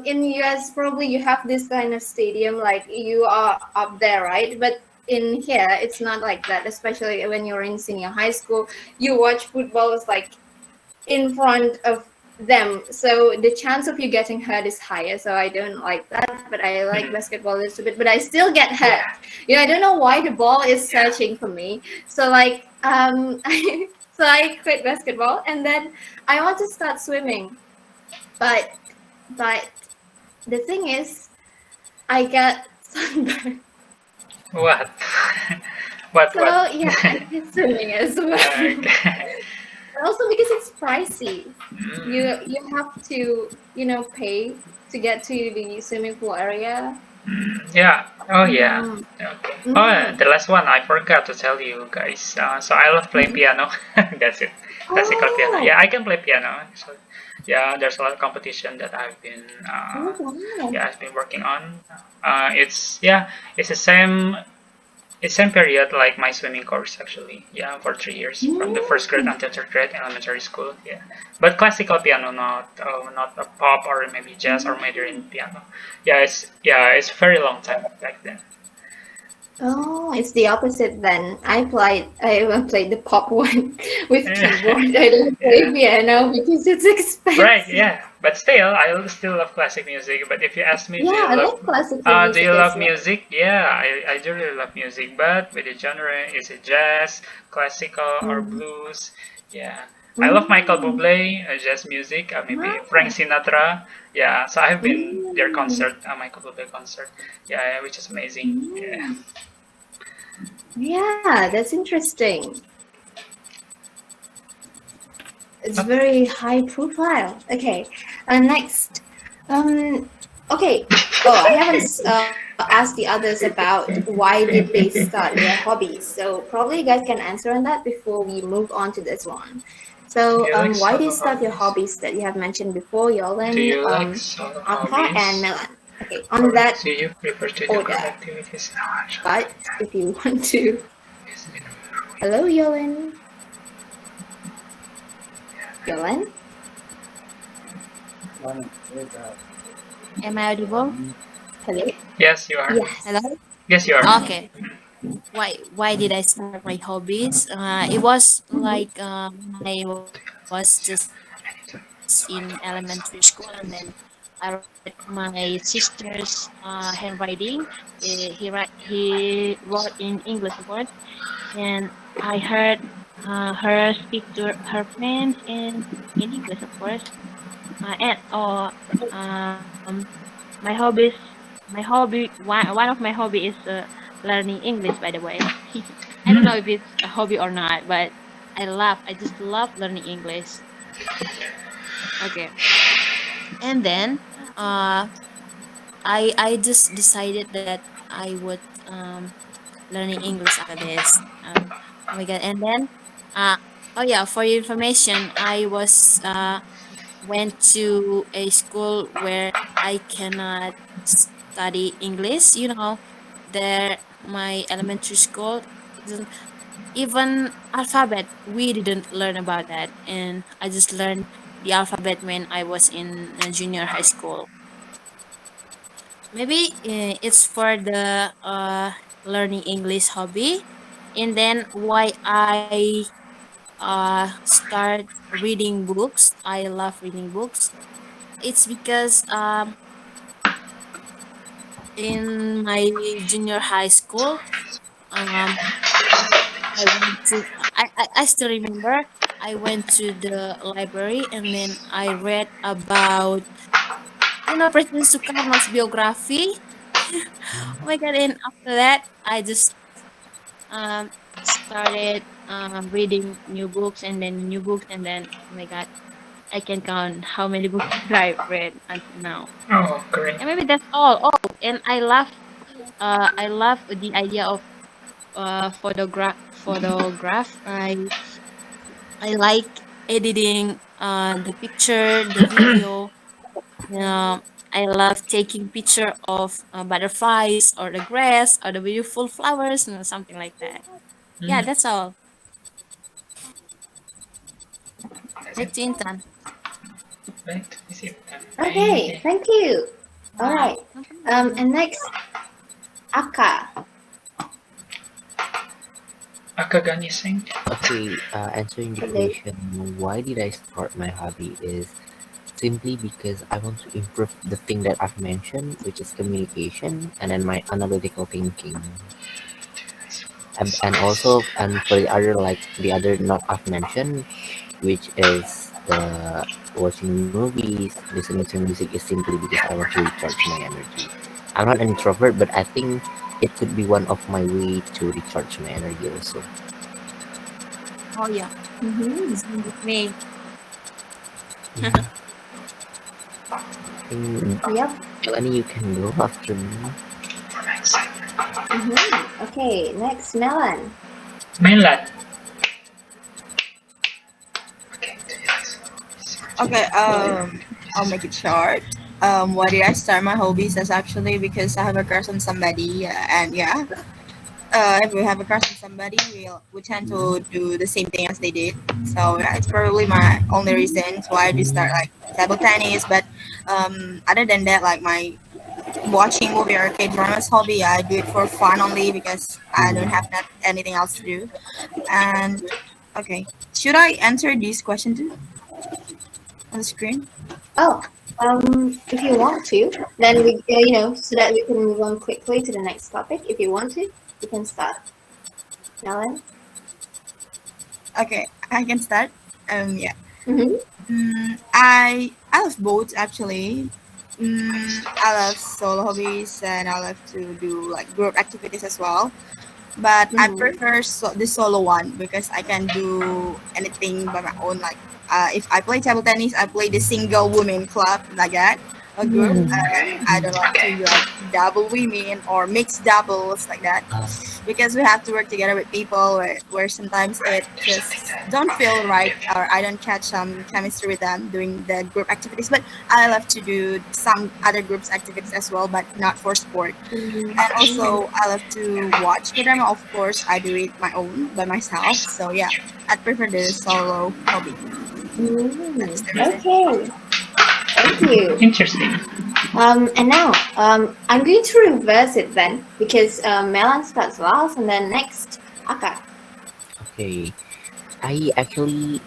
in US probably you have this kind of stadium like you are up there, right? But in here it's not like that, especially when you're in senior high school. You watch football is like in front of them, so the chance of you getting hurt is higher. So I don't like that, but I like Mhm. basketball a little bit, but I still get hurt. Yeah, I don't know why the ball is yeah. searching for me. So like so I quit basketball, and then I want to start swimming, but but the thing is I got sunburned. What? What? So What? yeah, I quit swimming as well. Okay. Also because it's pricey. Mm, You have to, pay to get to the swimming pool area. yeah. Oh, yeah. Mm-hmm. Okay. Oh, Mm-hmm. the last one I forgot to tell you guys. So I love playing piano. That's it. Classical piano. Oh, Yeah, I can play piano actually. Yeah, there's a lot of competition that oh wow. yeah, I've been working on. It's yeah, it's the same period like my swimming course actually. Yeah, for 3 years from the first grade Mm. until third grade elementary school. Yeah, but classical piano, not a pop or maybe jazz or Mandarin piano. Yeah, it's very long time back then. Oh, it's the opposite then. I played the pop one with Yeah, keyboard. I don't play yeah. piano because it's Right, expensive. yeah. But still, I still love classic music. But if you ask me, Yeah, I like classical do music you as love well. music? Yeah, I do really love music. But with the genre, is it jazz, classical, or Mm. blues? Yeah. I love Michael Mm. Bublé, jazz music, maybe Frank Wow. Sinatra. Yeah, so I've been their Mm. concert, Michael Bublé concert. Yeah, which is amazing. Yeah. Mm. Yeah, that's interesting. It's Okay. very high profile. Okay, next. Um, okay. Oh, I haven't asked the others about why did they start their hobbies. So probably you guys can answer on that before we move on to this one. Do So you like why did you solo start your hobbies? hobbies that you have mentioned before, Do Yolan, you like solo Aka, and hobbies? Melan? Okay, on Or that do you prefer to do group order. activities? No, actually, But if you want to, it's been hello, Yolan. Yolan. Am I audible? Hello. Yes, you are. Hello? Yes. Yes, you are. Okay. Why did I start my hobbies? It was Mhm. like when I was just in elementary school, and then I read my sister's handwriting. He wrote in English, of course, and I heard her speak to her friends in English, of course. And my hobbies, one of my hobby is learning English. By the way, I don't know Hmm. if it's a hobby or not, but I just love learning English. Okay, and then uh, I just decided that I would learning English after this. Oh my god! And then uh, oh yeah, for your information, I was went to a school where I cannot study English. There my elementary school doesn't even alphabet. We didn't learn about that, and I just learned the alphabet when I was in junior high school. Maybe it's for the learning English hobby, and then why I start reading books. I love reading books. It's because in my junior high school, um, I went to I still remember I went to the library, and then I read about Presiden Soekarno's biography. Oh my god! And after that, I just started reading new books and then new books, and then oh my god, I can count how many books that I've read until now. Oh, great. And maybe that's all. Oh, and I love the idea of photograph. I like editing the picture, the video. Um, I love taking picture of butterflies or the grass or the beautiful flowers, something like that. Yeah, Hmm. that's all. That's Back it. to Intan. Right. Is Okay, thank you. All Wow. right. And next, Aka. Akagani sing. Okay, answering the Okay. question, why did I start my hobby is simply because I want to improve the thing that I've mentioned, which is communication and then my analytical thinking. And also, and for the other, like the other not I've mentioned, which is the watching movies, listening to music is simply because I want to recharge my energy. I'm not an introvert, but I think it could be one of my way to recharge my energy also. Oh yeah. Mm-hmm. Same with me. Yeah, I think Yep. Melanie, you can go after me. Mm-hmm. Okay, next, Melon. Mainland. Okay, I'll make it short. Why did I start my hobbies? That's actually because I have a crush on somebody, and yeah, if we have a crush on somebody, we tend to do the same thing as they did. So yeah, it's probably my only reasons why I do start like table tennis. But other than that, like my watching movie or K dramas hobby, I do it for fun only because I don't have anything else to do. And okay, should I answer this question too on the screen? Oh, if you want to, then so that we can move on quickly to the next topic. If you want to, you can start, Melon. Okay, I can start. Yeah. Mm-hmm. I love both actually. I love solo hobbies and I love to do like group activities as well. But I Mm-hmm. prefer the solo one because I can do anything by my own. Like if I play table tennis, I play the single women club like that, a group. I don't like to Okay. do like double women or mixed doubles like that Uh, because we have to work together with people where sometimes it just don't feel right or I don't catch some chemistry with them doing the group activities. But I love to do some other groups activities as well, but not for sport. And Mm-hmm. also I love to watch K-drama. Of course, I do it my own by myself. So yeah, I prefer the solo hobby. That's the reason. Okay, thank you. Interesting. And now, I'm going to reverse it then because Melon starts last, and then next, Aka. okay, I actually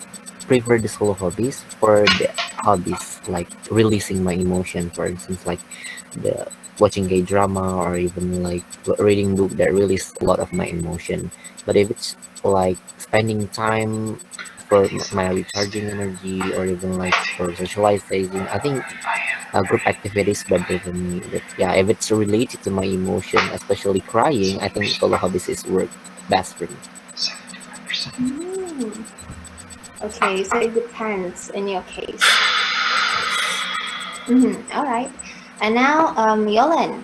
prefer the solo hobbies for the hobbies like releasing my emotion. For instance, like the watching gay drama or even like reading book that release a lot of my emotion. But if it's like spending time for my recharging energy or even like for socializing, I think group activities better for me. But yeah, if it's related to my emotion, especially crying, I think solo hobbies is work best for me. Mm. Okay, so it depends in your case. All right. And now, Yolen.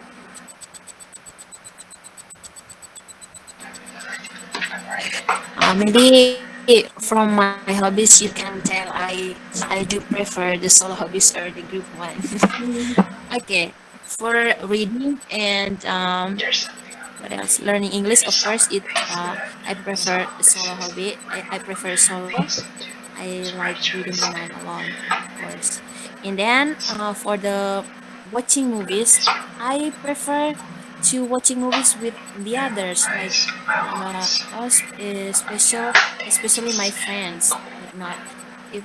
Maybe from my hobbies, you can tell I do prefer the solo hobbies or the group one. Okay, for reading and what else? Learning English, of course. I prefer the solo hobby. I prefer solo. I like reading the mine alone, of course. And then for the watching movies, I prefer to watching movies with the others, like special, especially my friends. Like not if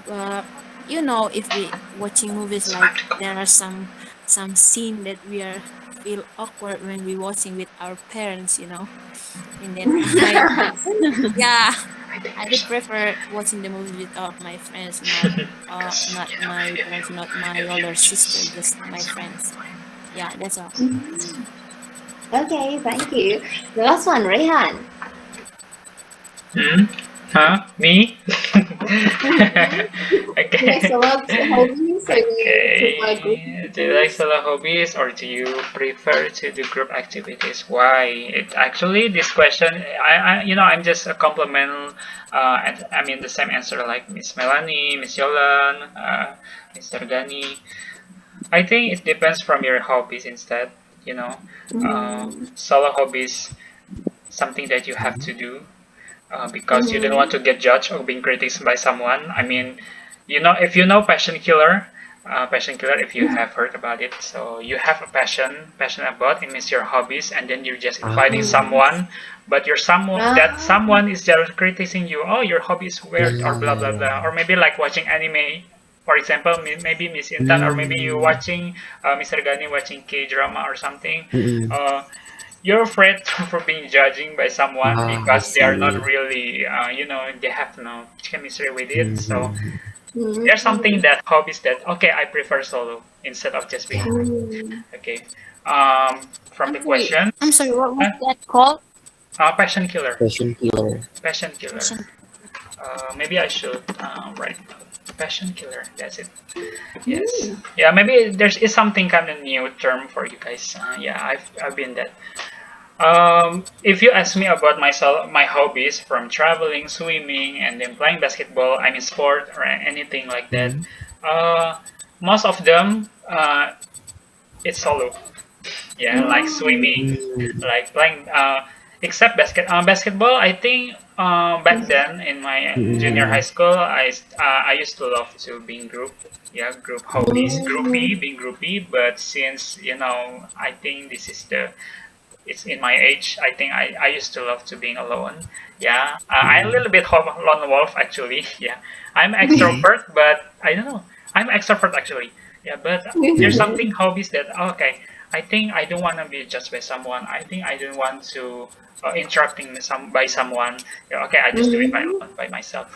if we watching movies like there are some scene that we are feel awkward when we watching with our parents. And then yeah, I do prefer watching the movie with my friends, not my parents, not my older sister, just my friends. Yeah, that's all. Okay, thank you. The last one, Rehan. Hmm? Huh? Me? You like Okay. solo hobbies, or you prefer group Okay. Do you like activities? solo hobbies or do you prefer to do group activities? Why? It actually this question I'm just a compliment and I mean the same answer like Miss Melanie, Miss Yolan, Mr. Gani. I think it depends from your hobbies instead, you know. Mm-hmm. Solo hobbies something that you have to do because you don't want Mm-hmm. to get judged or being criticized by someone. I mean, if you know Passion Killer, Passion killer, if you have heard about it. So you have a passion about it means your hobbies, and then you're just inviting Ah, someone, but you're someone that Ah, someone is just criticizing you. Oh, your hobby is yeah, weird, or blah yeah, blah yeah. blah, or maybe like watching anime. For example, maybe Miss Intan, or maybe you Mm, watching Mr. Gani watching K drama or something. mm-mm. Uh, you're afraid for being judging by someone Ah, I because they are not see. really, they have no chemistry with it. So Mm-hmm. there's mm, something that hobbies that okay, I prefer solo instead of just being Yeah, group. mm. Okay. From the Actually, question, I'm sorry, what was uh, that called? passion killer, passion killer. passion killer. Passion. Maybe I should write passion killer. That's it. Yes. Mm. Yeah. Maybe there's is something kind of new term for you guys. Yeah, I've been that. If you ask me about myself, my hobbies from traveling, swimming, and then playing basketball, I mean sport or anything like that. Mm-hmm. Uh, Most of them, it's solo. Yeah, like Mm. swimming, Mm-hmm. like playing. Except basketball, I think back then in my junior high school, I used to love to be in group. Yeah, group hobbies, Mm. being groupie. But since I think this is the it's in my age. I think I used to love to being alone. Yeah, I'm a little bit lone wolf actually. Yeah, I'm Mm-hmm. extrovert, but I don't know. I'm extrovert actually. Yeah, but there's something hobbies that okay. I think I don't want to be judged by someone. I think I don't want to interacting by someone. Yeah, okay, I just do it Mhm. by myself.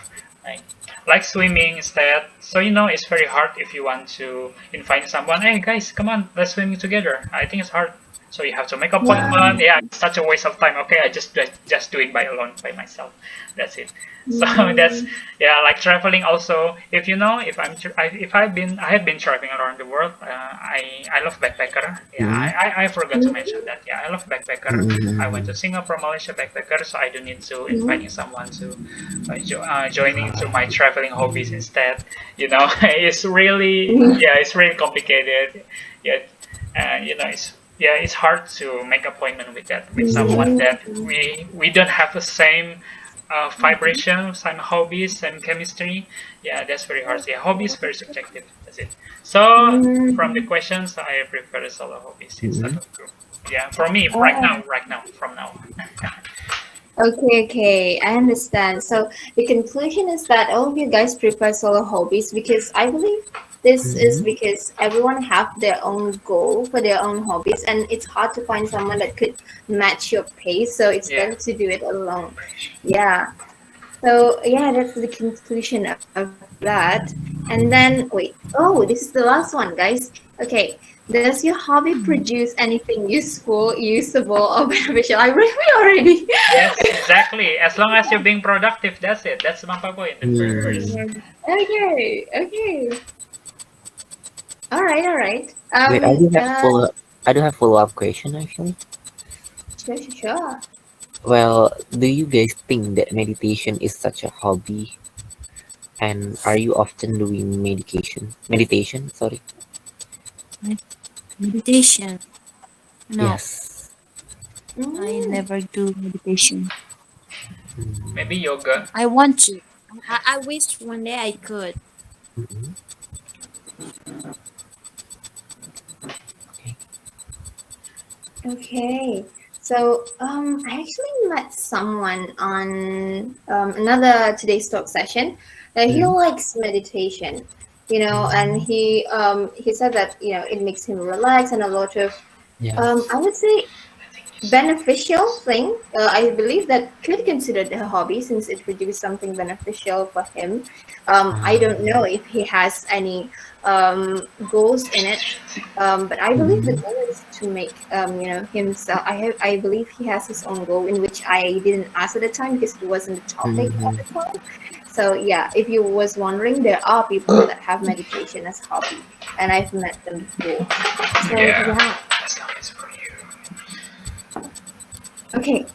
Like, like swimming instead. So it's very hard if you want to invite someone. Hey guys, come on, let's swim together. I think it's hard. So you have to make Yeah. appointment. Yeah, it's such a waste of time. Okay, I just do it by alone by myself. That's it. So that's Mm. yeah, like traveling also. If I'm if I have been traveling around the world. I love backpacker. Yeah, Mm-hmm. I forgot to mention that. Yeah, I love backpacker. I went to Singapore, Malaysia backpacker, so I don't need to inviting Mm. someone to joining to my traveling hobbies instead. It's really Mm. it's really complicated. Yeah, and it's hard to make appointment with that with someone that Mm. we don't have the same vibration, same hobbies, same chemistry. Yeah, that's very hard. Yeah, hobbies very subjective. That's it. So from the Mm. questions, I prefer solo hobbies instead Mm-hmm. of group. Yeah, for me Oh, right now, from now. okay, okay, I understand. So the conclusion is that all of you guys prefer solo hobbies because I believe this is Mm-hmm. because everyone have their own goal for their own hobbies, and it's hard to find someone that could match your pace. So it's Yeah. better to do it alone. Yeah. So yeah, that's the conclusion of that. And then wait, oh, this is the last one, guys. Okay, does your hobby produce anything useful, usable, or beneficial? I really already. Yes, exactly. As long as you're being productive, that's it. That's my point. The first. Mm-hmm. Okay, okay. All right, all right. Wait, I do have follow-up question actually. Sure, sure, sure. Well, do you guys think that meditation is such a hobby? And are you often doing medication? Meditation, sorry. Meditation. No, Yes. I Mm, never do meditation. Maybe yoga. I want to. I wish one day I could. Mm-hmm. Okay. okay. So, I actually met someone on another today's talk session. He Mm-hmm. likes meditation, and he said that it makes him relax and a lot of Yes. I would say beneficial thing. I believe that could consider the hobby since it produced something beneficial for him. I don't know if he has any goals in it, but I believe the Mm-hmm. goal is to make himself. I believe he has his own goal in which I didn't ask at the time because it wasn't the topic at Mm-hmm. the time. So yeah, if you was wondering, there are people that have meditation as hobby, and I've met them before. So Yeah. yeah, As long as for you. okay.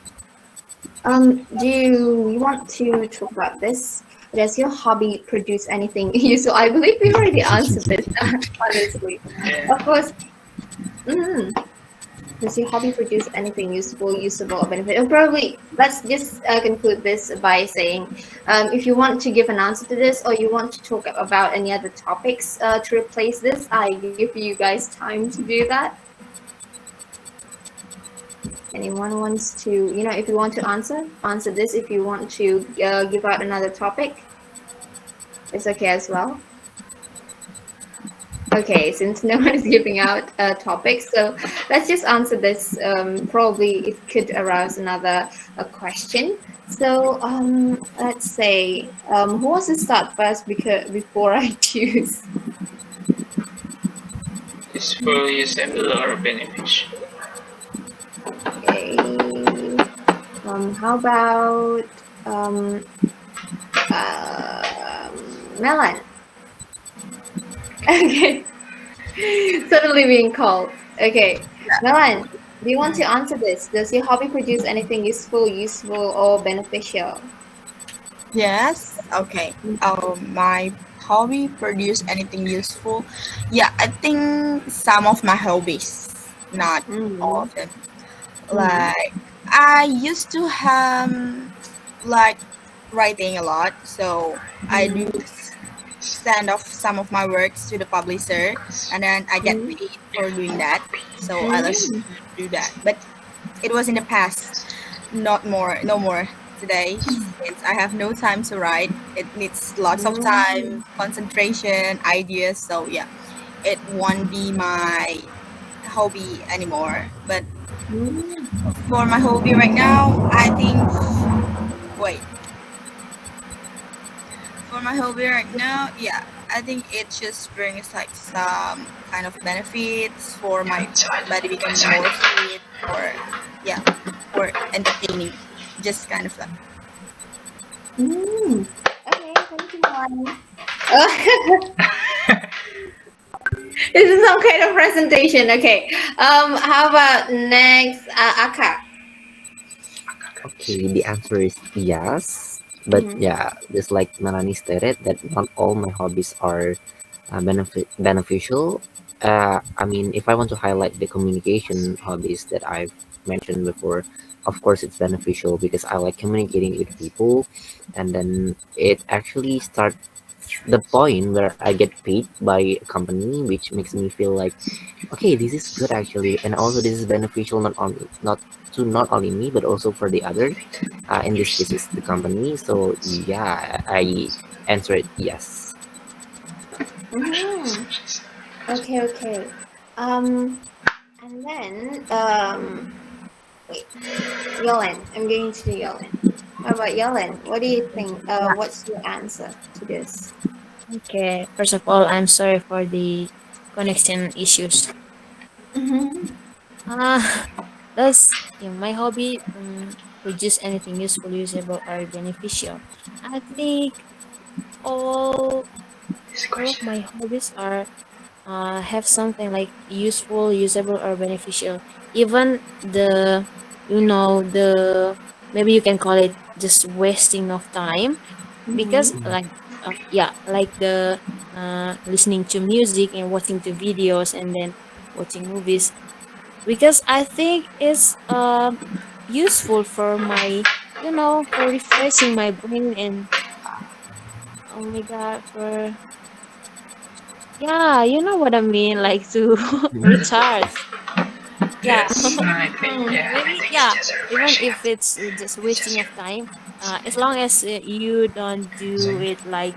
Do you want to talk about this? Does your hobby produce anything useful? I believe we already answered this, honestly. Yeah. Of course. Mm, Does your hobby produce anything useful, usable, or beneficial? Probably, let's just conclude this by saying, if you want to give an answer to this, or you want to talk about any other topics to replace this, I give you guys time to do that. Anyone wants to, if you want to answer this. If you want to give out another topic, it's okay as well. Okay, since no one is giving out a topic, so let's just answer this. Probably it could arouse another question. So let's say, who wants to start first before I choose? Useful, usable, or beneficial. Okay. How about Melon? Okay. Suddenly being called. Okay. Melon, do you want to answer this? Does your hobby produce anything useful, or beneficial? Yes. Okay. My hobby produce anything useful? Yeah, I think some of my hobbies, not all Mm. of them. Mm. Like I used to like writing a lot, so I do Mm. send off some of my works to the publisher, and then I get Mm. paid for doing that. So I like Mm. to do that. But it was in the past, not more, no more today. Since I have no time to write, it needs lots of Mm. time, concentration, ideas. So yeah, it won't be my hobby anymore. But Mm. for my hobby right now, I think wait. For my hobby right now, yeah, I think it just brings like some kind of benefits for my body become more fit, or yeah, or entertaining, just kind of like. Mm. Okay, thank you, Melon. Oh, this is some kind of presentation. Okay. How about next, Aka? Okay, the answer is yes. But Mm-hmm. yeah, just like Melanie stated, that not all my hobbies are beneficial. I mean, if I want to highlight the communication hobbies that I've mentioned before, of course it's beneficial because I like communicating with people, and then it actually starts the point where I get paid by a company, which makes me feel like, okay, this is good actually, and also this is beneficial not only me but also for the others. In this case, it's the company. So yeah, I answered yes. Mm-hmm. Okay, okay. And then, wait, Yolen. I'm going to Yolen. How about Yolen? What do you think? What's your answer to this? Okay, first of all, I'm sorry for the connection issues. Mm-hmm. Uh, does my hobby produce anything useful, usable, or beneficial? I think all This all of question. my hobbies are have something like useful, usable, or beneficial. Even the maybe you can call it just wasting of time, because Mm-hmm. like yeah, like the listening to music and watching the videos and then watching movies, because I think it's useful for my, for refreshing my brain, and oh my god, for, yeah, you know what I mean, like to Mhm. recharge. Yeah. Yes, I Maybe, think it's yeah, just a even refreshing if it's just wasting of time, as long as you don't do activity. it like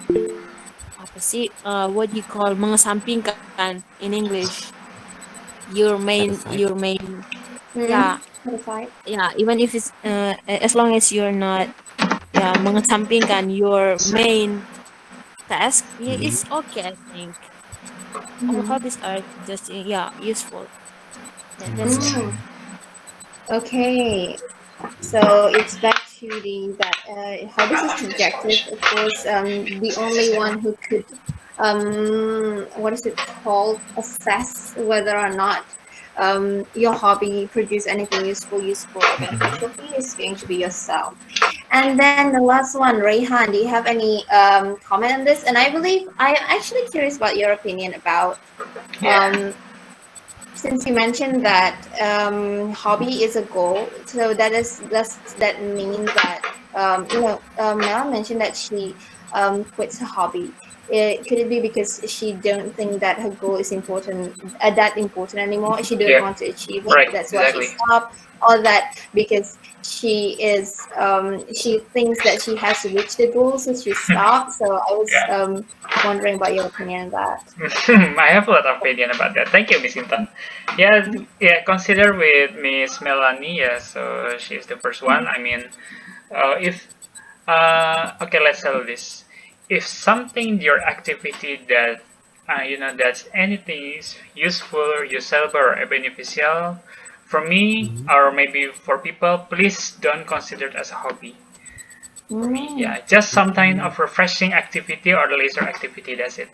apa sih, what you call mengesampingkan in English, Set aside. your main, Mm-hmm. yeah, Certified. yeah, even if it's as long as you're not, yeah, mengesampingkan your main task, yeah, Mhm. it's okay, I think. All Mm-hmm. hobbies are just, yeah, useful. That's it. Mm. Okay. So it's back to that how this is I love this subjective. question. Of course, the It's only necessary. one who could what is it called, assess whether or not your hobby produce anything useful or beneficial for you is going to be yourself. And then the last one, Rayhan, do you have any comment on this? And I believe I'm actually curious about your opinion about Yeah. um since you mentioned that hobby is a goal, so does that mean that Mel mentioned that she quits her hobby. Could it be because she don't think that her goal is that important anymore? She don't Yeah, want to achieve it. right, That's why she exactly. stopped. Or that because she thinks that she has reached the goal, so she stopped. So I was Yeah. wondering about your opinion on that. I have a lot of opinion about that. Thank you, Miss Intan. Yeah, yeah. Consider with Miss Melanie. Yeah, so she's the first one. I mean, if okay, let's settle this. If something your activity that that's anything is useful or usable or beneficial, for me Mm-hmm. or maybe for people, please don't consider it as a hobby. For me, Mm, yeah, just some kind of refreshing activity or leisure activity. That's it.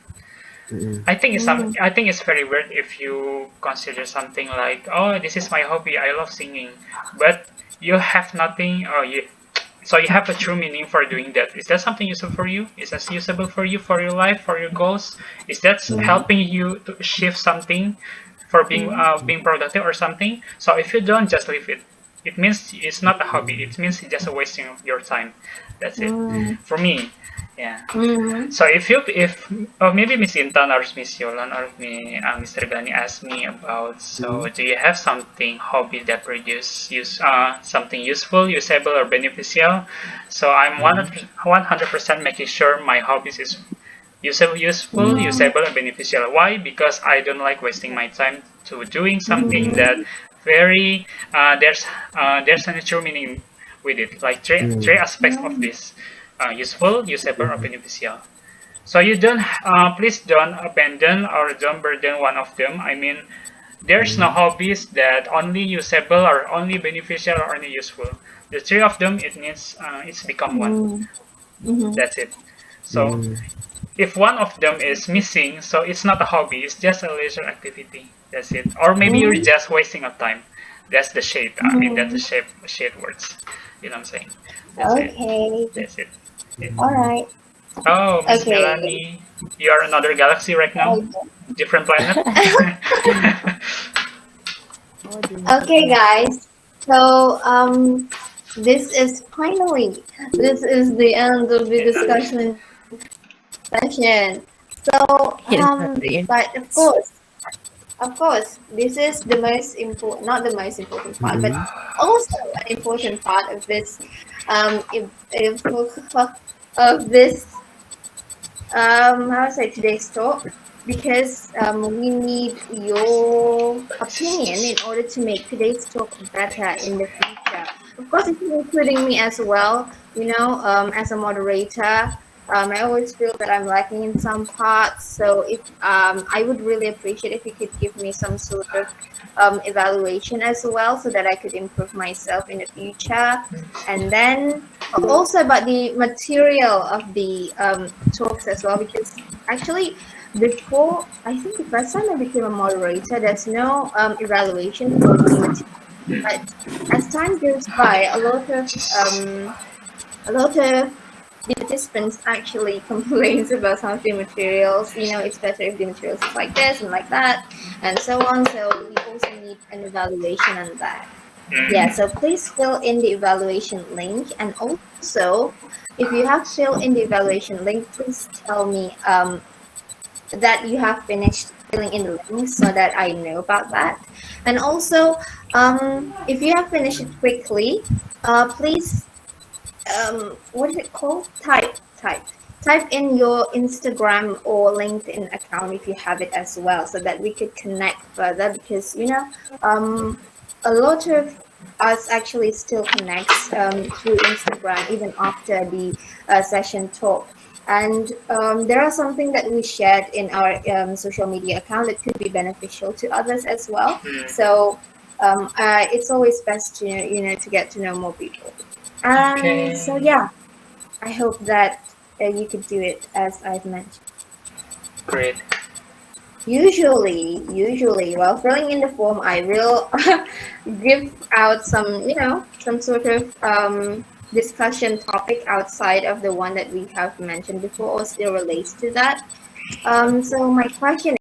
Mm-hmm. mm, I think it's very weird if you consider something like, oh, this is my hobby, I love singing, but you have nothing, or you so you have a true meaning for doing that. Is that something useful for you? Is that usable for you, for your life, for your goals? Is that mm, helping you to achieve something for mm, being productive or something? So if you don't, just leave it. It means it's not a hobby. It means it's just a wasting of your time. That's it. mm, For me, yeah. mm, So if maybe Miss Intan or Miss Yolan or Mr. Gani asked me about, Mm-hmm. so do you have something hobby that produce use something useful, usable or beneficial? So I'm Mm-hmm. 100% making sure my hobbies is useful, mm, usable and beneficial. Why? Because I don't like wasting my time to doing something mm, that very there's a true meaning with it. Like three aspects of mm, this: useful, usable, or beneficial. So you don't, please don't abandon or don't burden one of them. I mean, there's no Mm-hmm. hobbies that only usable or only beneficial or only useful. The three of them, it needs, it's become one. mm, mhm, That's it. So if one of them is missing, so it's not a hobby. It's just a leisure activity. That's it. Or maybe you're mhm, just wasting of time. That's the shape. I mean, that's the mhm. shape words. You know what I'm saying? That's it. Okay. That's it. Yeah. All right. Oh, Miss Okay. Melanie, you are another galaxy right now? Different planet? Okay, guys. So, this is finally this is the end of the discussion session. So, Yeah, the but of course, this is the most important, not the most important part, but Mm-hmm. also an important part of this, if of this how to say today's talk, because we need your opinion in order to make today's talk better in the future. Of course, it's including me as well. As a moderator, I always feel that I'm lacking in some parts. So if I would really appreciate if you could give me some sort of evaluation as well, so that I could improve myself in the future. And then also about the material of the talks as well, because actually before, I think the first time I became a moderator, there's no evaluation for the material. But as time goes by, a lot of the participants actually complains about some of the materials. It's better if the materials is like this and like that, and so on. So we also need an evaluation on that. Yeah, so please fill in the evaluation link. And also, if you have filled in the evaluation link, please tell me that you have finished filling in the link so that I know about that. And also, if you have finished it quickly, please, what is it called? Type in your Instagram or LinkedIn account if you have it as well, so that we could connect further, because a lot of us actually still connects through Instagram even after the session talk. And there are something that we shared in our social media account that could be beneficial to others as well. So it's always best to to get to know more people. And so Okay, yeah, I hope that you could do it as I've mentioned. great. Usually, while filling in the form, I will give out some sort of discussion topic outside of the one that we have mentioned before, or still relates to that. So my question